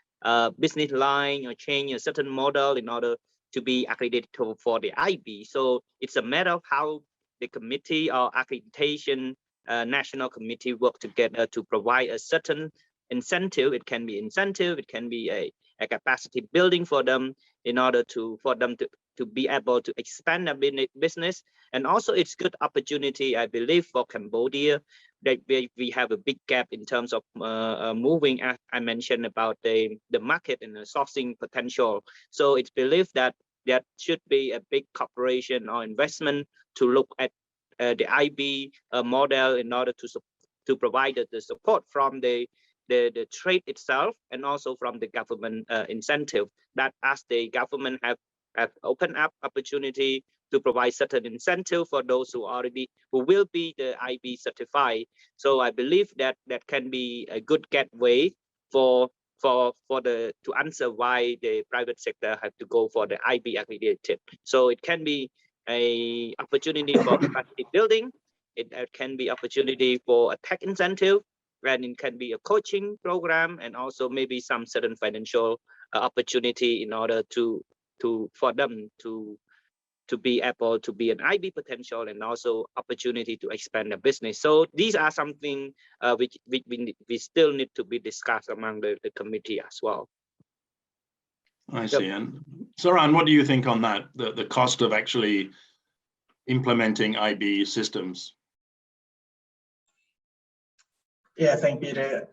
business line or change a certain model in order to be accredited for the IB. So it's a matter of how the committee or accreditation national committee work together to provide a certain incentive. It can be incentive, it can be a capacity building for them in order for them to be able to expand their business. And also it's good opportunity, I believe, for Cambodia, that we have a big gap in terms of moving, as I mentioned, about the market and the sourcing potential. So it's believed that there should be a big cooperation or investment to look at the IB model in order to provide the support from the trade itself, and also from the government incentive, that as the government have opened up opportunity to provide certain incentive for those who will be the IB certified. So I believe that can be a good gateway to answer why the private sector have to go for the IB accredited. So it can be a opportunity for capacity building. It can be opportunity for a tech incentive, and it can be a coaching program, and also maybe some certain financial opportunity in order for them to be able to be an IB potential, and also opportunity to expand their business. So these are something which we still need to be discussed among the committee as well. I see. And Saran, what do you think on that? The cost of actually implementing IB systems? Yeah, thank you, Peter.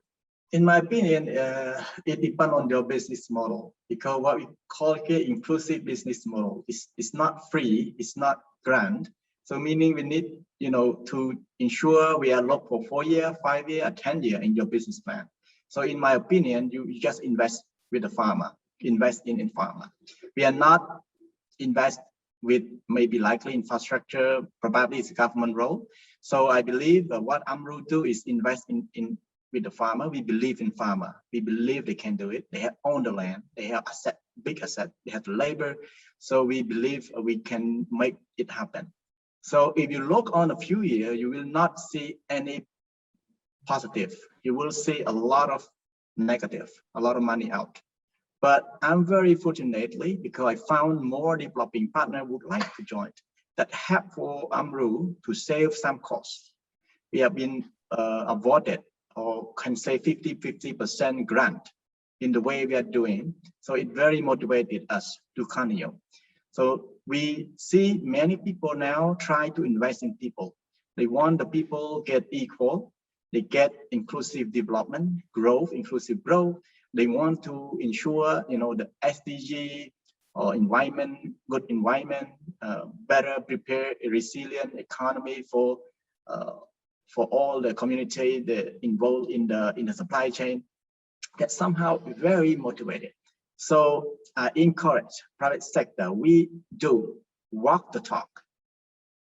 In my opinion, it depends on your business model, because what we call here inclusive business model is not free, it's not grant. So meaning we need, to ensure we are locked for 4 year, 5 year, or 10 year in your business plan. So in my opinion, you just invest with the farmer, invest in farmer. We are not invest with maybe likely infrastructure, probably it's a government role. So I believe what AMRU do is invest in with the farmer. We believe in farmer. We believe they can do it. They have owned the land. They have asset, big asset. They have the labor. So we believe we can make it happen. So if you look on a few years, you will not see any positive. You will see a lot of negative, a lot of money out. But I'm very fortunately, because I found more developing partner would like to join, that help for AMRU to save some costs. We have been awarded, or can say 50% grant in the way we are doing. So it very motivated us to continue. So we see many people now try to invest in people. They want the people get equal, they get inclusive development, growth, inclusive growth. They want to ensure, the SDG or environment, good environment, better prepared, resilient economy for all the community that involved in the supply chain. That somehow very motivated. So I encourage private sector. We do walk the talk,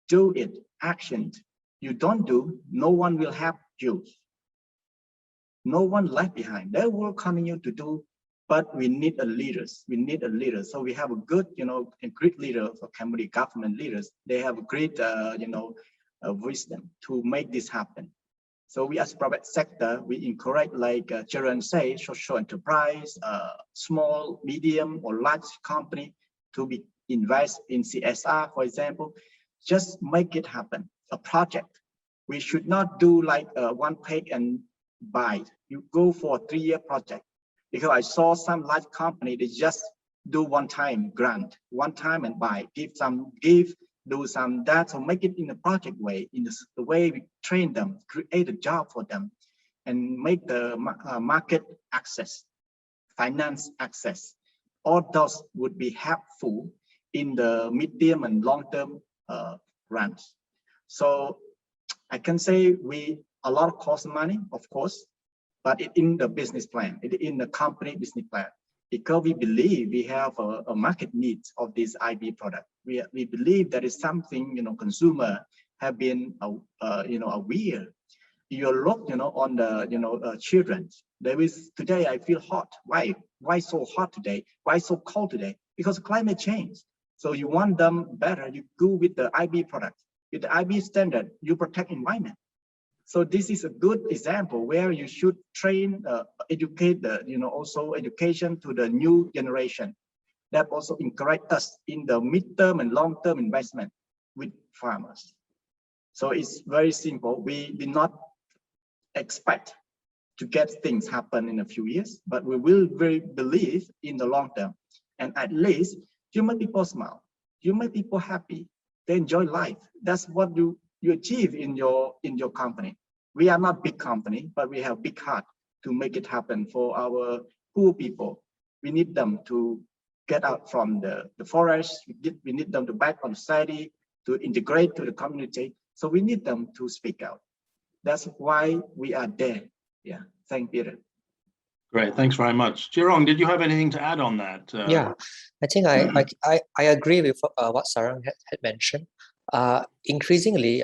do it, action. You don't do, no one will help you. No one left behind. They will continue to do, but we need a leaders. We need a leader. So we have a good, a great leader for Cambodia government leaders. They have a great, wisdom to make this happen. So we as private sector, we encourage, like Chairman say, social enterprise, small, medium, or large company to be invest in CSR, for example. Just make it happen. A project. We should not do like one page and buy. You go for a 3-year project, because I saw some large company, they just do one time grant, one time and buy, do some that. So make it in a project way, in the way we train them, create a job for them, and make the market access, finance access. All those would be helpful in the medium and long-term runs. So I can say a lot of cost money, of course, but it in the business plan, it in the company business plan, because we believe we have a market needs of this IB product. We believe that is something, consumer have been, aware. You look, on the children. There is today. I feel hot. Why? Why so hot today? Why so cold today? Because climate change. So you want them better. You go with the IB product. With the IB standard, you protect environment. So this is a good example where you should train, educate also education to the new generation. That also encourage us in the midterm and long-term investment with farmers. So it's very simple. We did not expect to get things happen in a few years, but we will very believe in the long term. And at least you make people smile, you make people happy, they enjoy life. That's what you achieve in your company. We are not big company, but we have big heart to make it happen for our poor people. We need them to get out from the forest. We need them to back on society, to integrate to the community. So we need them to speak out. That's why we are there. Yeah, thank you, Peter. Great, thanks very much. Jirong, did you have anything to add on that? Yeah, I think I agree with what Sarang had mentioned. Increasingly,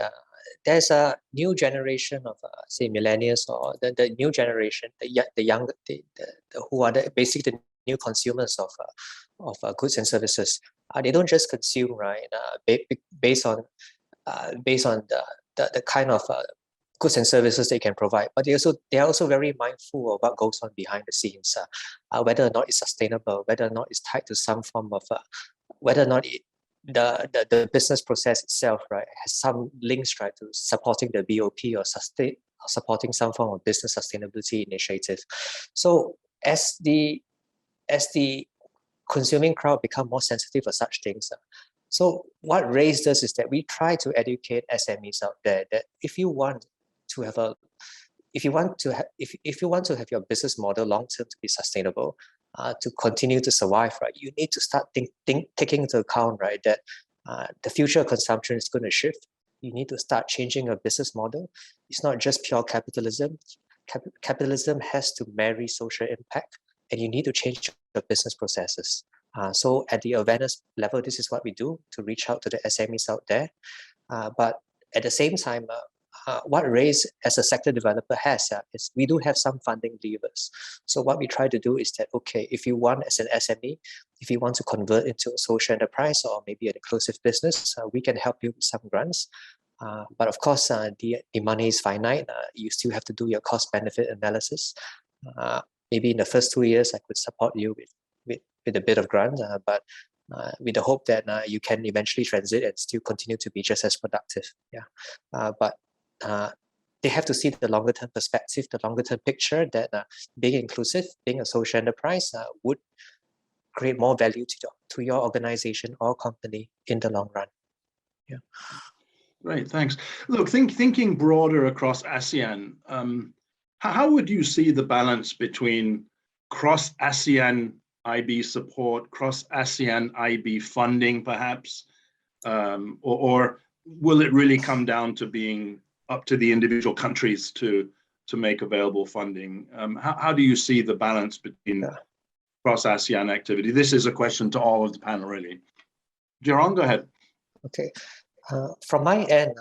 there's a new generation of say millennials, or the new generation, the younger, who are basically the new consumers of goods and services. They don't just consume, right, based on the kind of goods and services they can provide, but they are also very mindful of what goes on behind the scenes, whether or not it's sustainable, whether or not it's tied to some form of whether or not the business process itself, right, has some links, right, to supporting the BOP or supporting some form of business sustainability initiative. So as the consuming crowd become more sensitive for such things, so what RAISE does is that we try to educate SMEs out there that if you want to have your business model long term to be sustainable, to continue to survive, right, you need to start taking into account, right, that the future consumption is going to shift. You need to start changing your business model. It's not just pure capitalism. Capitalism has to marry social impact, and you need to change your business processes. So at the awareness level, this is what we do to reach out to the SMEs out there. But at the same time, what RAISE as a sector developer has is we do have some funding levers. So what we try to do is that, okay, if you want as an SME, if you want to convert into a social enterprise or maybe an inclusive business, we can help you with some grants. But of course, the money is finite. You still have to do your cost benefit analysis. Maybe in the first 2 years, I could support you with a bit of grant, but with the hope that you can eventually transit and still continue to be just as productive. Yeah, but they have to see the longer term perspective, the longer term picture that being inclusive, being a social enterprise would create more value to your organization or company in the long run. Yeah. Great, thanks. Look, thinking broader across ASEAN, how would you see the balance between cross-ASEAN IB support, cross-ASEAN IB funding, perhaps, or will it really come down to being up to the individual countries to make available funding? How do you see the balance between cross-ASEAN activity? This is a question to all of the panel, really. Jirong, go ahead. Okay. From my end,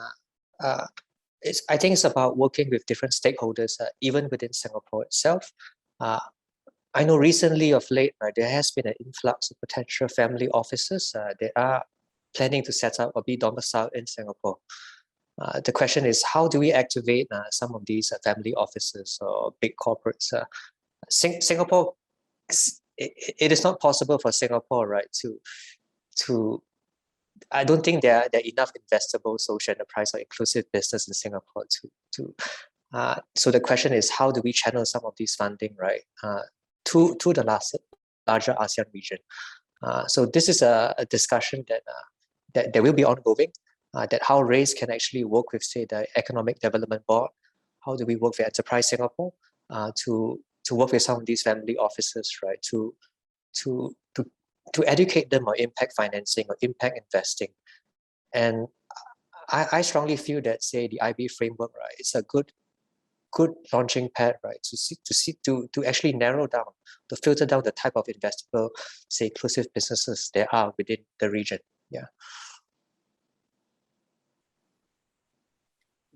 I think it's about working with different stakeholders, even within Singapore itself. I know recently of late, right, there has been an influx of potential family offices. They are planning to set up or be domiciled in Singapore. The question is, how do we activate some of these family offices or big corporates? Singapore, it is not possible for Singapore, right, to I don't think there are enough investable social enterprise or inclusive business in Singapore so the question is, how do we channel some of these funding, right, to the larger ASEAN region? So this is a discussion that will be ongoing, that how RAISE can actually work with, say, the Economic Development Board. How do we work with Enterprise Singapore to work with some of these family offices, right, to educate them on impact financing or impact investing. And I strongly feel that, say, the IB framework, right, it's a good launching pad, right, to actually narrow down, to filter down the type of investable, say, inclusive businesses there are within the region. Yeah.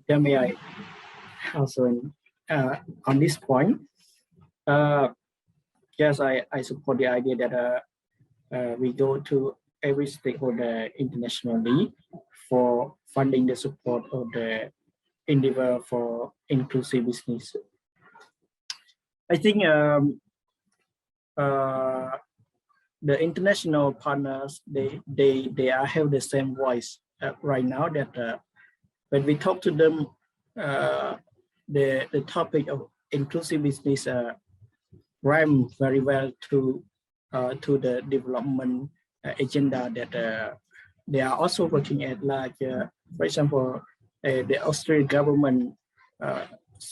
Yeah, may I also on this point? Yes, I support the idea that we go to every stakeholder internationally for funding the support of the endeavor for inclusive business. I think the international partners, they have the same voice right now, that when we talk to them, the topic of inclusive business rhyme very well to the development agenda that they are also working at, like for example, the Australian government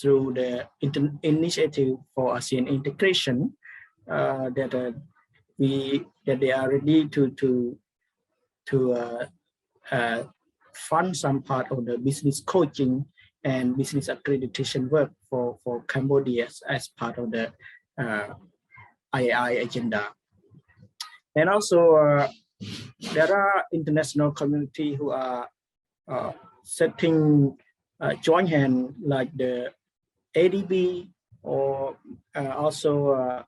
through the initiative for ASEAN integration that they are ready to fund some part of the business coaching and business accreditation work for Cambodia as part of the II agenda. And also there are international community who are setting joint hand, like the ADB or also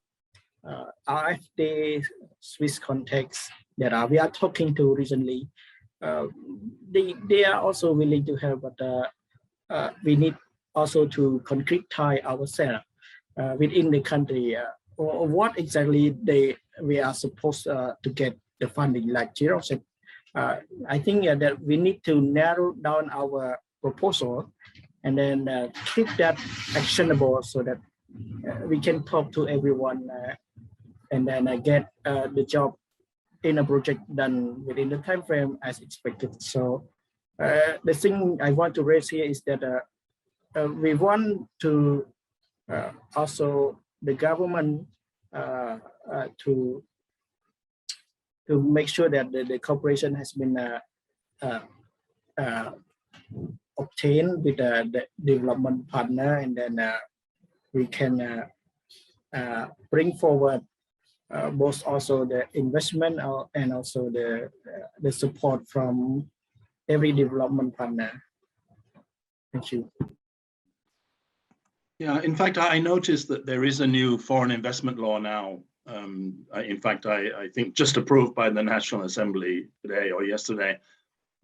RFD Swiss context that we are talking to recently. They are also willing to help, but we need also to concretize ourselves within the country. Or what exactly we are supposed to get the funding, like Chiro said. I think that we need to narrow down our proposal and then keep that actionable so that we can talk to everyone and then get the job in a project done within the time frame as expected. So the thing I want to raise here is that we want to also the government to make sure that the cooperation has been obtained with the development partner, and then we can bring forward both also the investment and also the support from every development partner. Thank you. Yeah, in fact, I noticed that there is a new foreign investment law now. In fact, I think just approved by the National Assembly today or yesterday,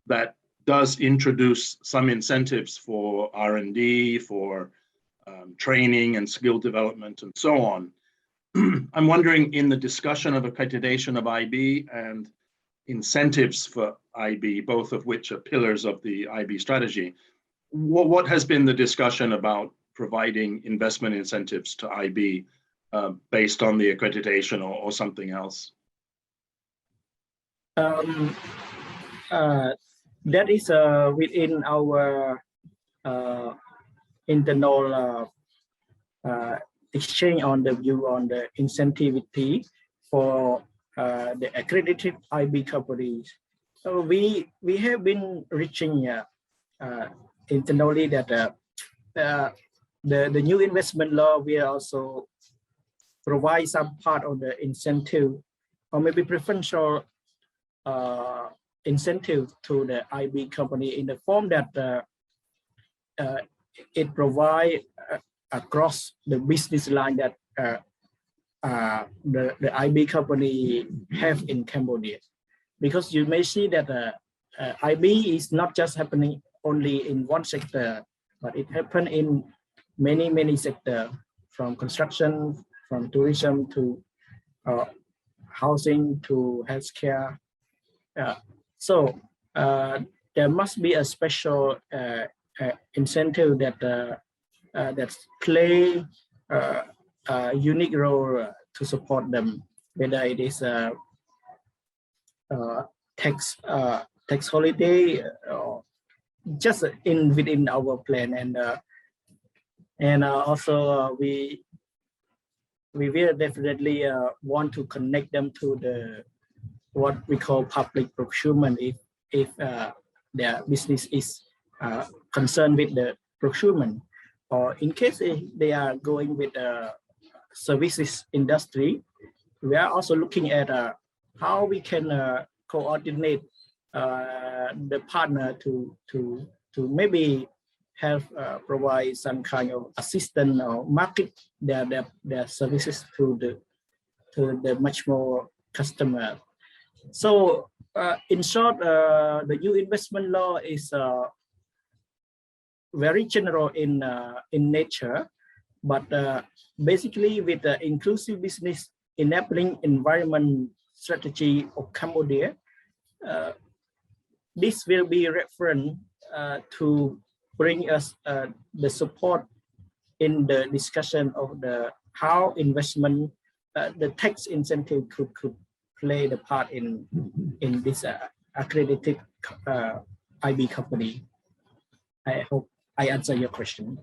that does introduce some incentives for R&D, for training and skill development and so on. I'm wondering, in the discussion of accreditation of IB and incentives for IB, both of which are pillars of the IB strategy, what has been the discussion about providing investment incentives to IB based on the accreditation or something else? That is within our internal exchange on the view on the incentivity for the accredited IB companies. So we have been reaching internally that the new investment law will also provide some part of the incentive or maybe preferential incentive to the IB company in the form that it provides across the business line that the IB company have in Cambodia. Because you may see that IB is not just happening only in one sector, but it happens in many sectors, from construction, from tourism to housing to healthcare. So there must be a special incentive that play a unique role to support them, whether it is tax holiday or just within our plan, and also we will definitely want to connect them to the what we call public procurement if their business is concerned with the procurement, or in case they are going with the services industry. We are also looking at how we can coordinate the partner to maybe have provide some kind of assistance or market their services to the much more customer. So in short, the new investment law is very general in nature, but basically with the inclusive business enabling environment strategy of Cambodia, this will be referent to bring us the support in the discussion of the how investment, the tax incentive could play the part in this accredited IB company. I hope I answer your question.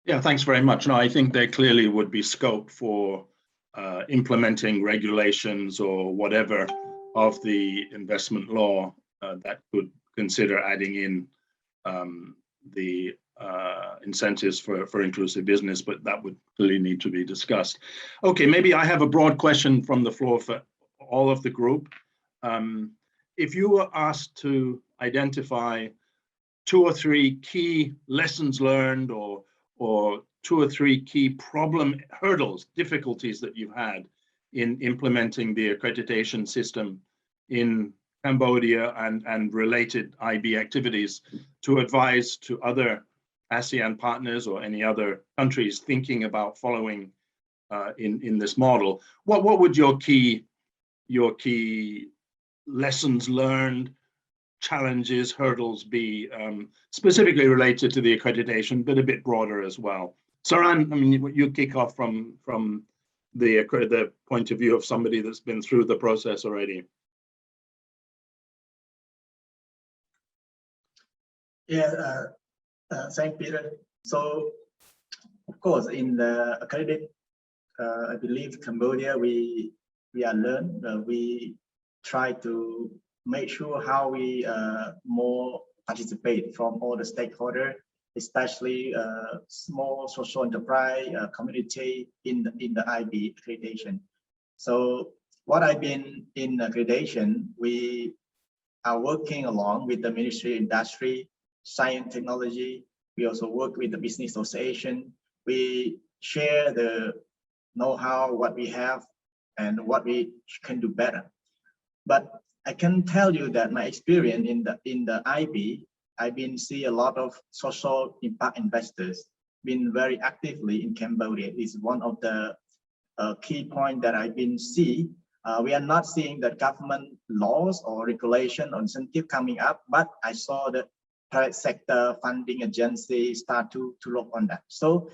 Yeah, thanks very much. No, I think there clearly would be scope for implementing regulations or whatever of the investment law that could consider adding in the incentives for inclusive business, but that would really need to be discussed. Okay, maybe I have a broad question from the floor for all of the group. If you were asked to identify 2 or 3 key lessons learned or 2 or 3 key problem hurdles, difficulties that you've had in implementing the accreditation system in Cambodia and related IB activities to advise to other ASEAN partners or any other countries thinking about following in this model, what would your key lessons learned, challenges, hurdles be, specifically related to the accreditation, but a bit broader as well? Saran, I mean, you kick off from the point of view of somebody that's been through the process already. Yeah, thanks, Peter. So, of course, in the accredited, I believe Cambodia, we are learned. We try to make sure how we more participate from all the stakeholders, especially small social enterprise community in the IB accreditation. So what I've been in accreditation, we are working along with the Ministry of Industry, Science, Technology. We also work with the business association. We share the know-how, what we have, and what we can do better. But I can tell you that my experience in the IB, I've been see a lot of social impact investors been very actively in Cambodia. Is one of the key points that I've been see. We are not seeing the government laws or regulation or incentive coming up, but I saw the private sector funding agency start to look on that. So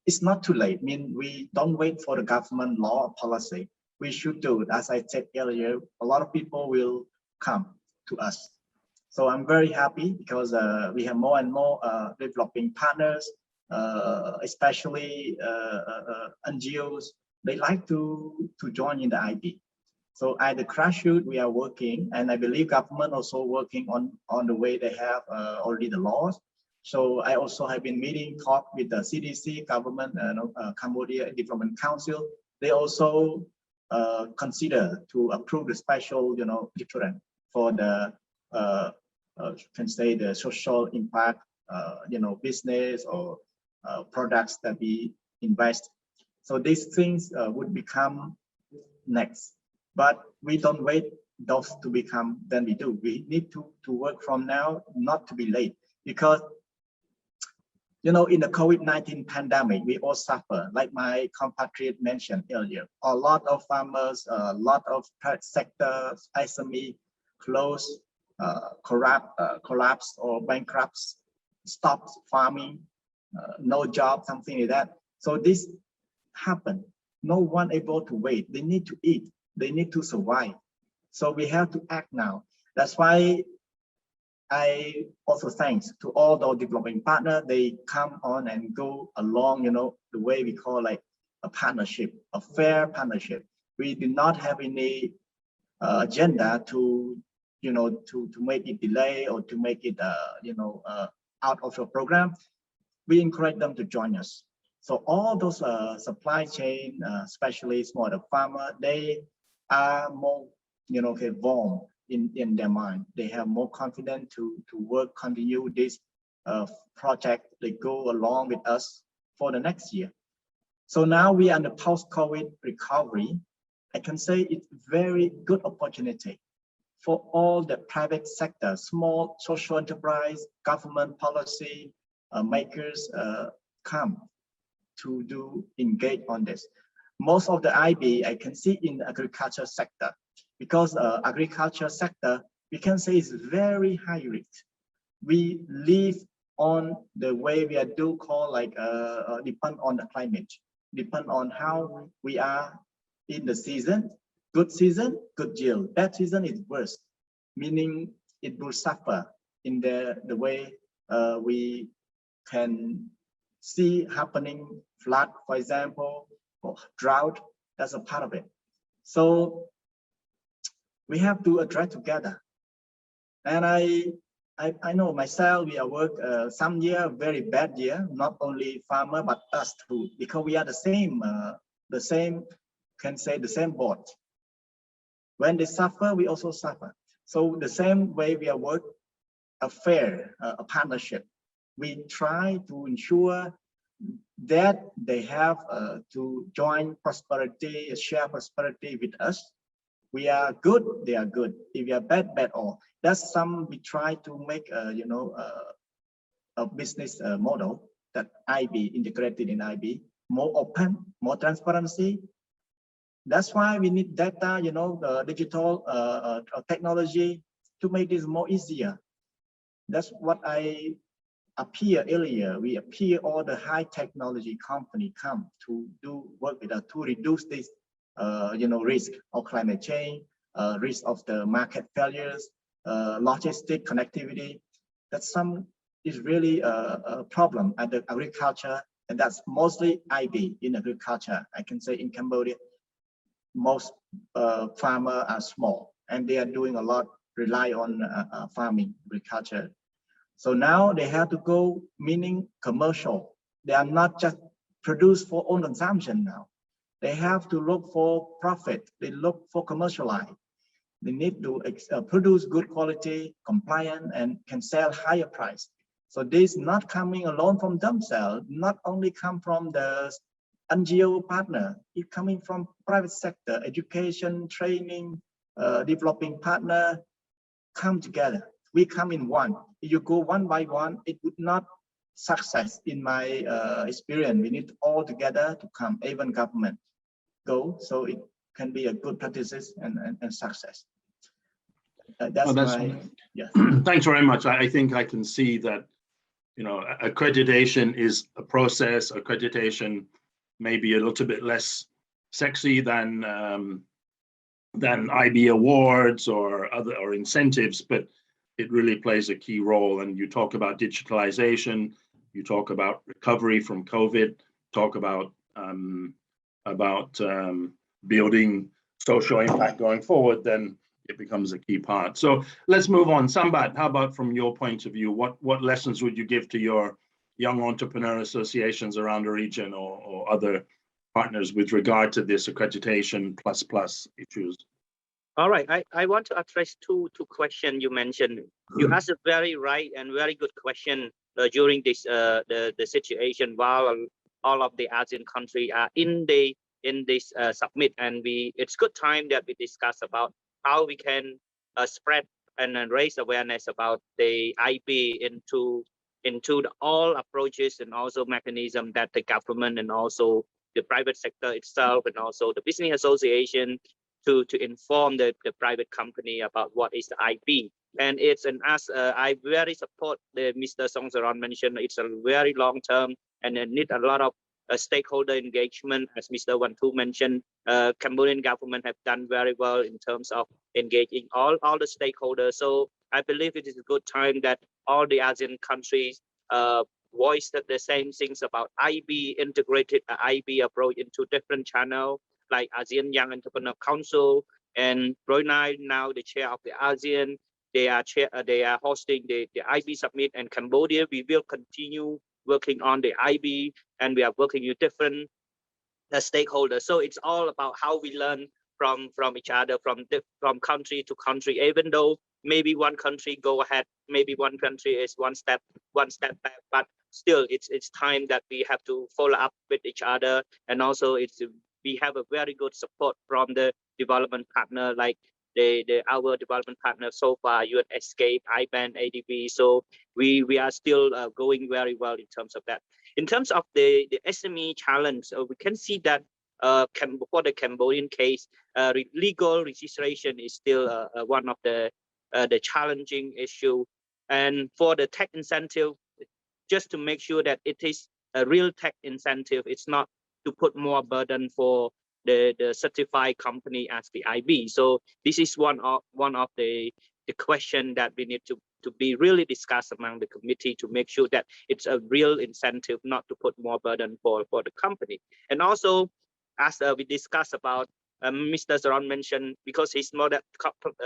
it's not too late. I mean, we don't wait for the government law or policy. We should do it. As I said earlier, a lot of people will come to us. So I'm very happy because we have more and more developing partners, especially NGOs. They like to join in the IB. So at the grassroots, we are working, and I believe government also working on the way they have already the laws. So I also have been talk with the CDC, government, Cambodia Development Council. They also consider to approve the special, deterrent for the, can say the social impact, business or products that we invest. So these things would become next. But we don't wait those to become, then we do. We need to work from now, not to be late. Because, in the COVID-19 pandemic, we all suffer. Like my compatriot mentioned earlier, a lot of farmers, a lot of private sector, SME close, collapse or bankrupts, stopped farming, no job, something like that. So this happened. No one able to wait. They need to eat. They need to survive. So we have to act now. That's why I also thanks to all the developing partners. They come on and go along, the way we call like a partnership, a fair partnership. We do not have any agenda to, to make it delay or to make it, out of your program. We encourage them to join us. So all those supply chain, especially smaller farmer, they are more, warm in their mind. They have more confidence to work, continue this project. They go along with us for the next year. So now we are in the post-COVID recovery. I can say it's very good opportunity for all the private sector, small social enterprise, government policy makers come to engage on this. Most of the IB I can see in the agriculture sector, because agriculture sector, we can say is very high risk. We live on the way we are do call like depend on the climate, depend on how we are in the season. Good season, good yield. Bad season is worse, meaning it will suffer in the way we can see happening, flood, for example, or drought. That's a part of it. So we have to address together. And I know myself, we are work some year, very bad year, not only farmer, but us too, because we are the same, can say the same boat. When they suffer, we also suffer. So the same way we are work, a fair, a partnership. We try to ensure that they have to join prosperity, share prosperity with us. We are good, they are good. If we are bad, bad all. That's some we try to make a business model that IB integrated in IB, more open, more transparency. That's why we need data, the digital technology to make this more easier. That's what I appear earlier. We appear all the high technology company come to do work with us to reduce this, risk of climate change, risk of the market failures, logistic connectivity. That's some is really a problem at the agriculture, and that's mostly IB in agriculture. I can say in Cambodia, most farmers are small, and they are doing a lot, rely on farming, agriculture. So now they have to go, meaning commercial. They are not just produced for own consumption now. They have to look for profit. They look for commercialize. They need to produce good quality, compliant, and can sell higher price. So this not coming alone from themselves, not only come from the NGO partner, it's coming from private sector, education, training, developing partner, come together. We come in one. If you go one by one, it would not success in my experience. We need all together to come, even government go, so it can be a good practices and success. That's my, yeah. Thanks very much. I think I can see that, accreditation is a process. Accreditation may be a little bit less sexy than IB awards or other incentives, but it really plays a key role. And you talk about digitalization, you talk about recovery from COVID, talk about building social impact going forward, then it becomes a key part. So let's move on. Sambat, how about from your point of view, what lessons would you give to your young entrepreneur associations around the region or other partners with regard to this accreditation plus issues? All right, I want to address two questions you mentioned. You asked a very right and very good question during this the situation while all of the ASEAN countries are in this summit, and it's good time that we discuss about how we can spread and raise awareness about the IB into all approaches and also mechanism that the government and also the private sector itself and also the business association to inform the private company about what is the IB. And it's I very support the Mr. Songsaran mentioned, it's a very long term and it need a lot of stakeholder engagement. As Mr. Wantu mentioned, Cambodian government have done very well in terms of engaging all the stakeholders. So I believe it is a good time that all the ASEAN countries voiced the same things about IB, integrated IB approach into different channels like ASEAN Young Entrepreneur Council and Brunei, now the chair of the ASEAN. They are hosting the IB summit, and Cambodia, we will continue working on the IB, and we are working with different stakeholders. So it's all about how we learn from each other, from country to country, even though maybe one country go ahead, maybe one country is one step back, but still it's time that we have to follow up with each other. And also we have a very good support from the development partner, like our development partner so far, ESCAP, iBAN, ADB. So we are still going very well in terms of that. In terms of the SME challenge, we can see that for the Cambodian case, legal registration is still one of the challenging issue. And for the tech incentive, just to make sure that it is a real tax incentive. It's not to put more burden for the certified company as the IB. So this is one of the question that we need to be really discussed among the committee to make sure that it's a real incentive not to put more burden for the company. And also, as we discussed about, Mr. Zaron mentioned, because his model,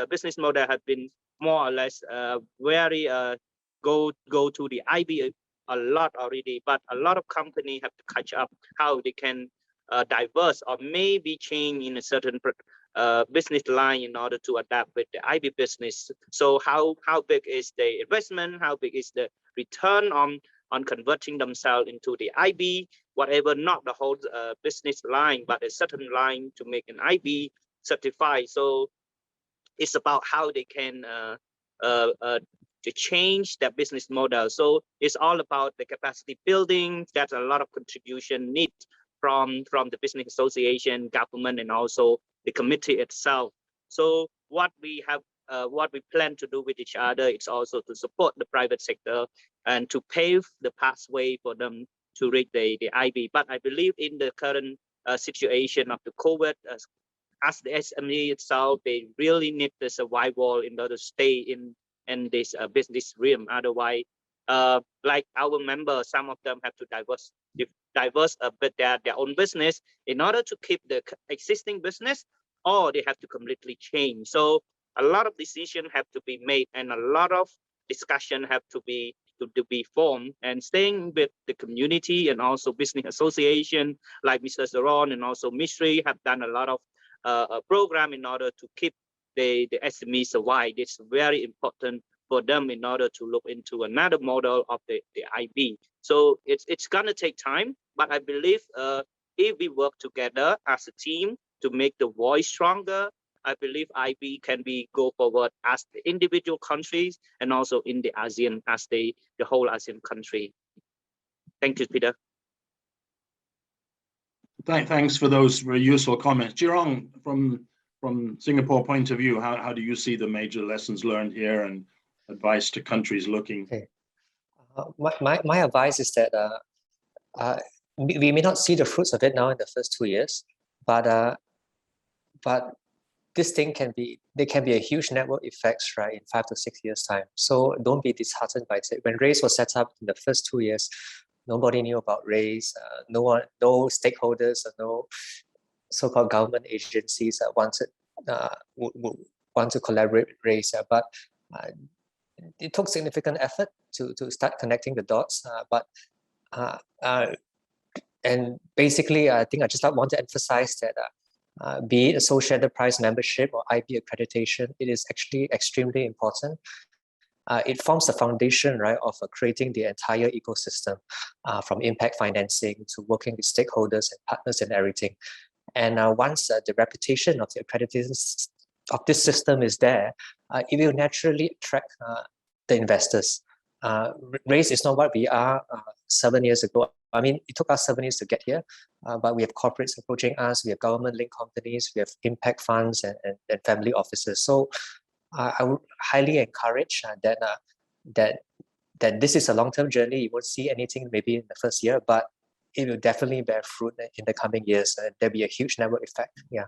business model has been more or less very go to the IB a lot already, but a lot of companies have to catch up how they can diverse or maybe change in a certain business line in order to adapt with the IB business. So how big is the investment? How big is the return on converting themselves into the IB? Whatever, not the whole business line, but a certain line to make an IB certified. So it's about how they can to change their business model. So it's all about the capacity building. That's a lot of contribution need from the business association, government, and also the committee itself. So what we have, what we plan to do with each other, it's also to support the private sector and to pave the pathway for them to reach the IB. But I believe in the current situation of the COVID, as the SME itself, they really need the survival in order to stay in this business realm. Otherwise, like our members, some of them have to diverse a bit their own business in order to keep the existing business, or they have to completely change. So a lot of decisions have to be made, and a lot of discussion have to be formed, and staying with the community and also business association like Mr. Zaron and also Mishri have done a lot of program in order to keep the SME survive. It's very important for them in order to look into another model of the IB. So it's gonna take time, but I believe if we work together as a team to make the voice stronger, I believe IB can go forward as the individual countries and also in the ASEAN as the whole ASEAN country. Thank you, Peter. Thanks for those very useful comments. Jirong, from Singapore point of view, how do you see the major lessons learned here and advice to countries looking? Okay. My advice is that we may not see the fruits of it now in the first 2 years, but this thing can be a huge network effects, right, in 5 to 6 years time. So don't be disheartened by it. When RAISE was set up in the first 2 years, nobody knew about RAISE. No stakeholders, no so-called government agencies would want to collaborate with RAISE, but it took significant effort to start connecting the dots. And basically, I think I just want to emphasize that be it a social enterprise membership or IB accreditation, it is actually extremely important. It forms the foundation, right, of creating the entire ecosystem, from impact financing to working with stakeholders and partners and everything. And once the reputation of the accreditation of this system is there, it will naturally attract the investors. RAISE is not what we are 7 years ago. I mean, it took us 7 years to get here, but we have corporates approaching us, we have government-linked companies, we have impact funds and family offices. So I would highly encourage that this is a long-term journey. You won't see anything maybe in the first year, but it will definitely bear fruit in the coming years. There'll be a huge network effect. Yeah.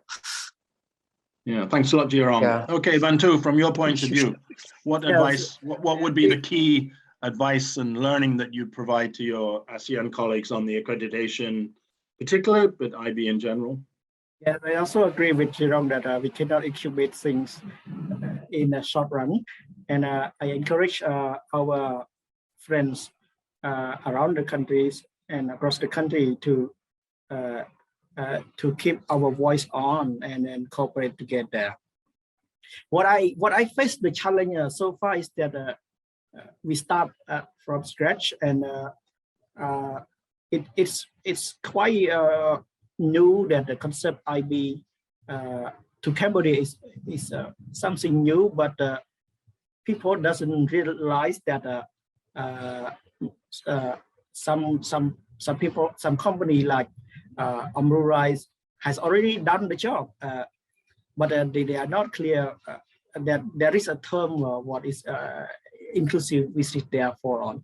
Yeah, thanks a lot, Jirong. Yeah. Okay, Bantu, from your point of view, what advice, what would be the key advice and learning that you provide to your ASEAN colleagues on the accreditation, particularly, but IB in general? Yeah, I also agree with Jirong that we cannot incubate things in a short run. And I encourage our friends around the countries and across the country to keep our voice on and cooperate together. What I face the challenge so far is that we start from scratch, and it's quite new that the concept IB to Cambodia is something new, but people doesn't realize that some people, some company like Rice has already done the job, but they are not clear that there is a term what is inclusive visit there for on.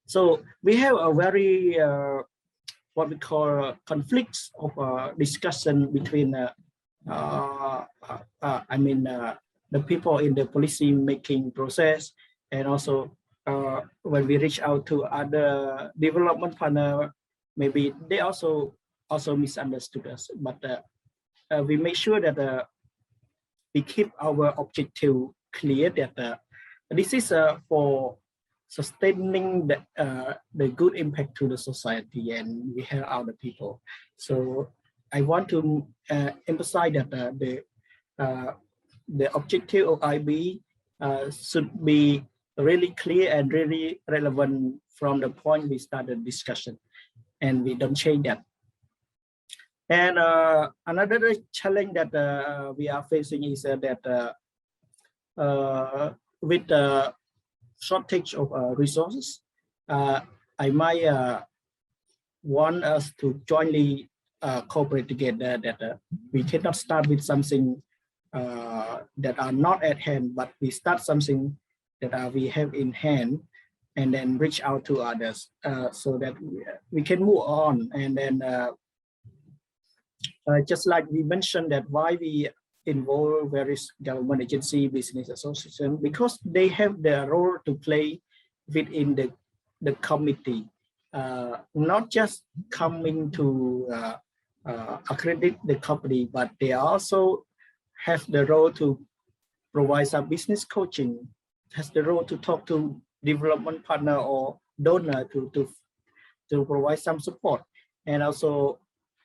So we have a very what we call conflicts of discussion between the people in the policy making process, and also when we reach out to other development partner, maybe they also misunderstood us. But we make sure that we keep our objective clear, that this is for sustaining the good impact to the society, and we help out the people. So I want to emphasize that the objective of IB should be really clear and really relevant from the point we started discussion, and we don't change that. And another challenge that we are facing is that with the shortage of resources, I might want us to jointly cooperate together, that we cannot start with something that are not at hand, but we start something that we have in hand, and then reach out to others so that we can move on. And then just like we mentioned, that why we involve various government agency, business association, because they have their role to play within the committee, not just coming to accredit the company, but they also have the role to provide some business coaching, has the role to talk to development partner or donor to provide some support. And also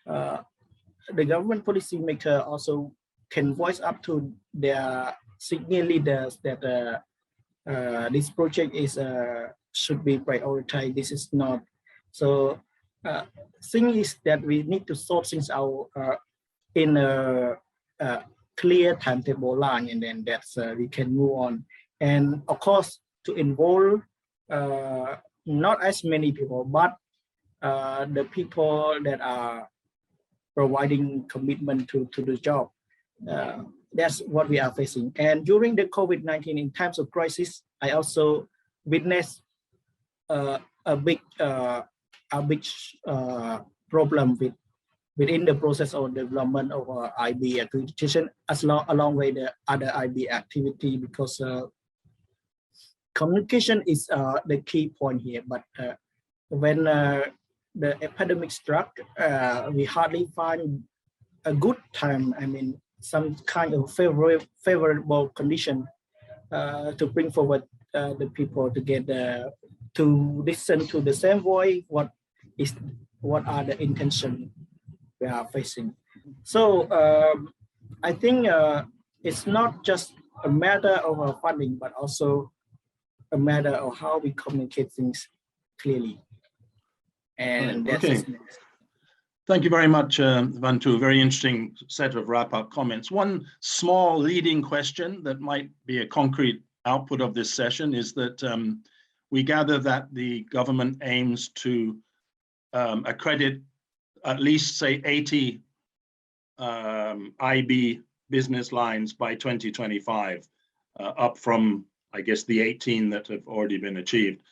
the government policy maker also can voice up to their senior leaders that this project is should be prioritized, this is not. So thing is that we need to sort things out in a clear timetable line, and then that's we can move on. And of course, to involve not as many people, but the people that are providing commitment to the job. That's what we are facing. And during the COVID-19, in times of crisis, I also witnessed a big problem within the process of development of IB accreditation, along with the other IB activity, because communication is the key point here. But when the epidemic struck, we hardly find a good time, I mean, some kind of favorable condition to bring forward the people together to listen to the same voice, what are the intention we are facing. So I think it's not just a matter of funding, but also a matter of how we communicate things clearly. And that's okay. Thank you very much, Vantu. Very interesting set of wrap-up comments. One small leading question that might be a concrete output of this session is that we gather that the government aims to accredit at least, say, 80 IB business lines by 2025, up from, I guess, the 18 that have already been achieved.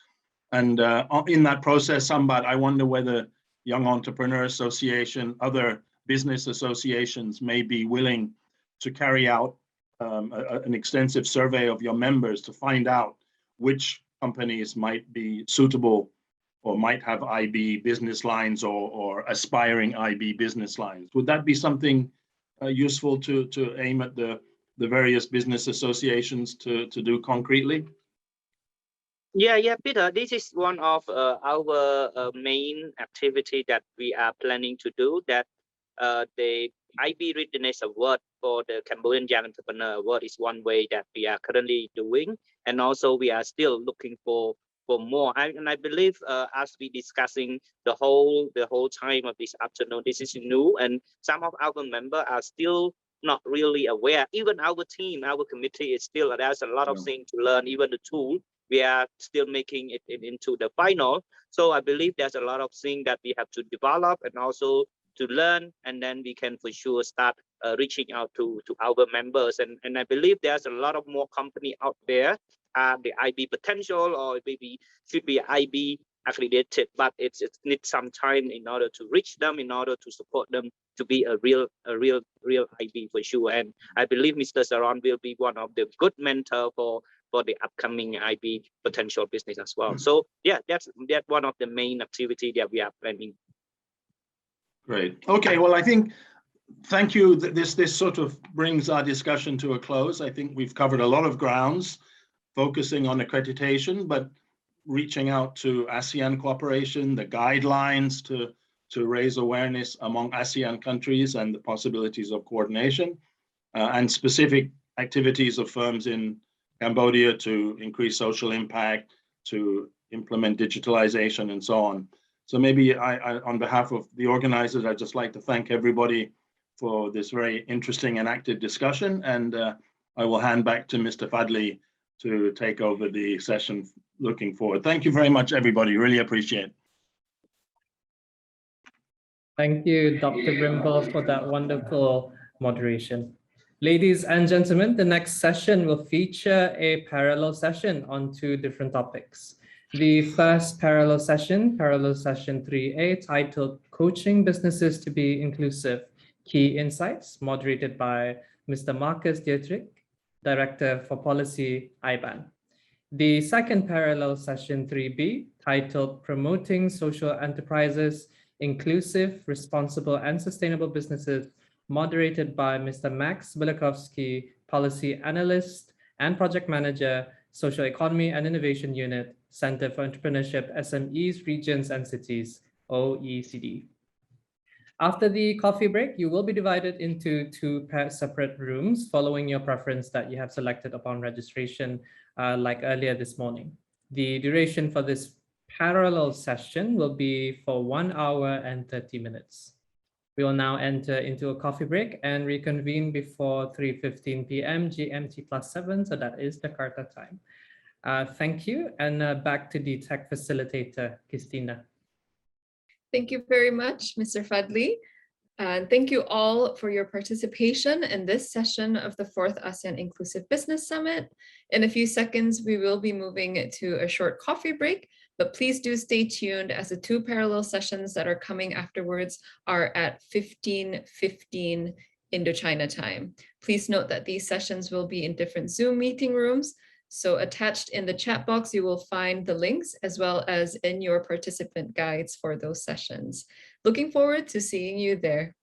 And in that process, Sambat, I wonder whether Young Entrepreneur Association, other business associations may be willing to carry out an extensive survey of your members to find out which companies might be suitable or might have IB business lines or aspiring IB business lines. Would that be something useful to aim at the various business associations to do concretely? Yeah, Peter, this is one of our main activity that we are planning to do, that the IB Readiness Award for the Cambodian Young Entrepreneur Award is one way that we are currently doing. And also we are still looking for more. And I believe as we discussing the whole time of this afternoon, this is new, and some of our members are still not really aware. Even our team, our committee is still, there's a lot of things to learn, even the tool. We are still making it into the final. So I believe there's a lot of things that we have to develop and also to learn, and then we can for sure start reaching out to our members. And I believe there's a lot of more company out there, the IB potential, or maybe should be IB accredited, but it needs some time in order to reach them, in order to support them to be a real IB for sure. And I believe Mr. Saron will be one of the good mentor for the upcoming IB potential business as well. So yeah, that's one of the main activity that we are planning. Great. Okay. Well, I think, thank you. This sort of brings our discussion to a close. I think we've covered a lot of grounds, focusing on accreditation, but reaching out to ASEAN cooperation, the guidelines to raise awareness among ASEAN countries and the possibilities of coordination, and specific activities of firms in Cambodia to increase social impact, to implement digitalization and so on. So maybe I on behalf of the organizers, I'd just like to thank everybody for this very interesting and active discussion. And I will hand back to Mr. Fadli to take over the session looking forward. Thank you very much, everybody. Really appreciate it. Thank you, Dr. Brimble, for that wonderful moderation. Ladies and gentlemen, the next session will feature a parallel session on 2 different topics. The first parallel session 3A, titled Coaching Businesses to be Inclusive, Key Insights, moderated by Mr. Marcus Dietrich, Director for Policy, iBAN. The second parallel session 3B, titled Promoting Social Enterprises, Inclusive, Responsible and Sustainable Businesses, moderated by Mr. Max Bilakovsky, Policy Analyst and Project Manager, Social Economy and Innovation Unit, Center for Entrepreneurship, SMEs, Regions and Cities, OECD. After the coffee break, you will be divided into 2 separate rooms following your preference that you have selected upon registration, like earlier this morning. The duration for this parallel session will be for 1 hour and 30 minutes. We will now enter into a coffee break and reconvene before 3:15 p.m. GMT+7, so that is Jakarta time. Thank you, and back to the tech facilitator, Christina. Thank you very much, Mr. Fadli. And thank you all for your participation in this session of the 4th ASEAN Inclusive Business Summit. In a few seconds, we will be moving to a short coffee break, but please do stay tuned as the 2 parallel sessions that are coming afterwards are at 15:15 Indochina time. Please note that these sessions will be in different Zoom meeting rooms. So attached in the chat box, you will find the links as well as in your participant guides for those sessions. Looking forward to seeing you there.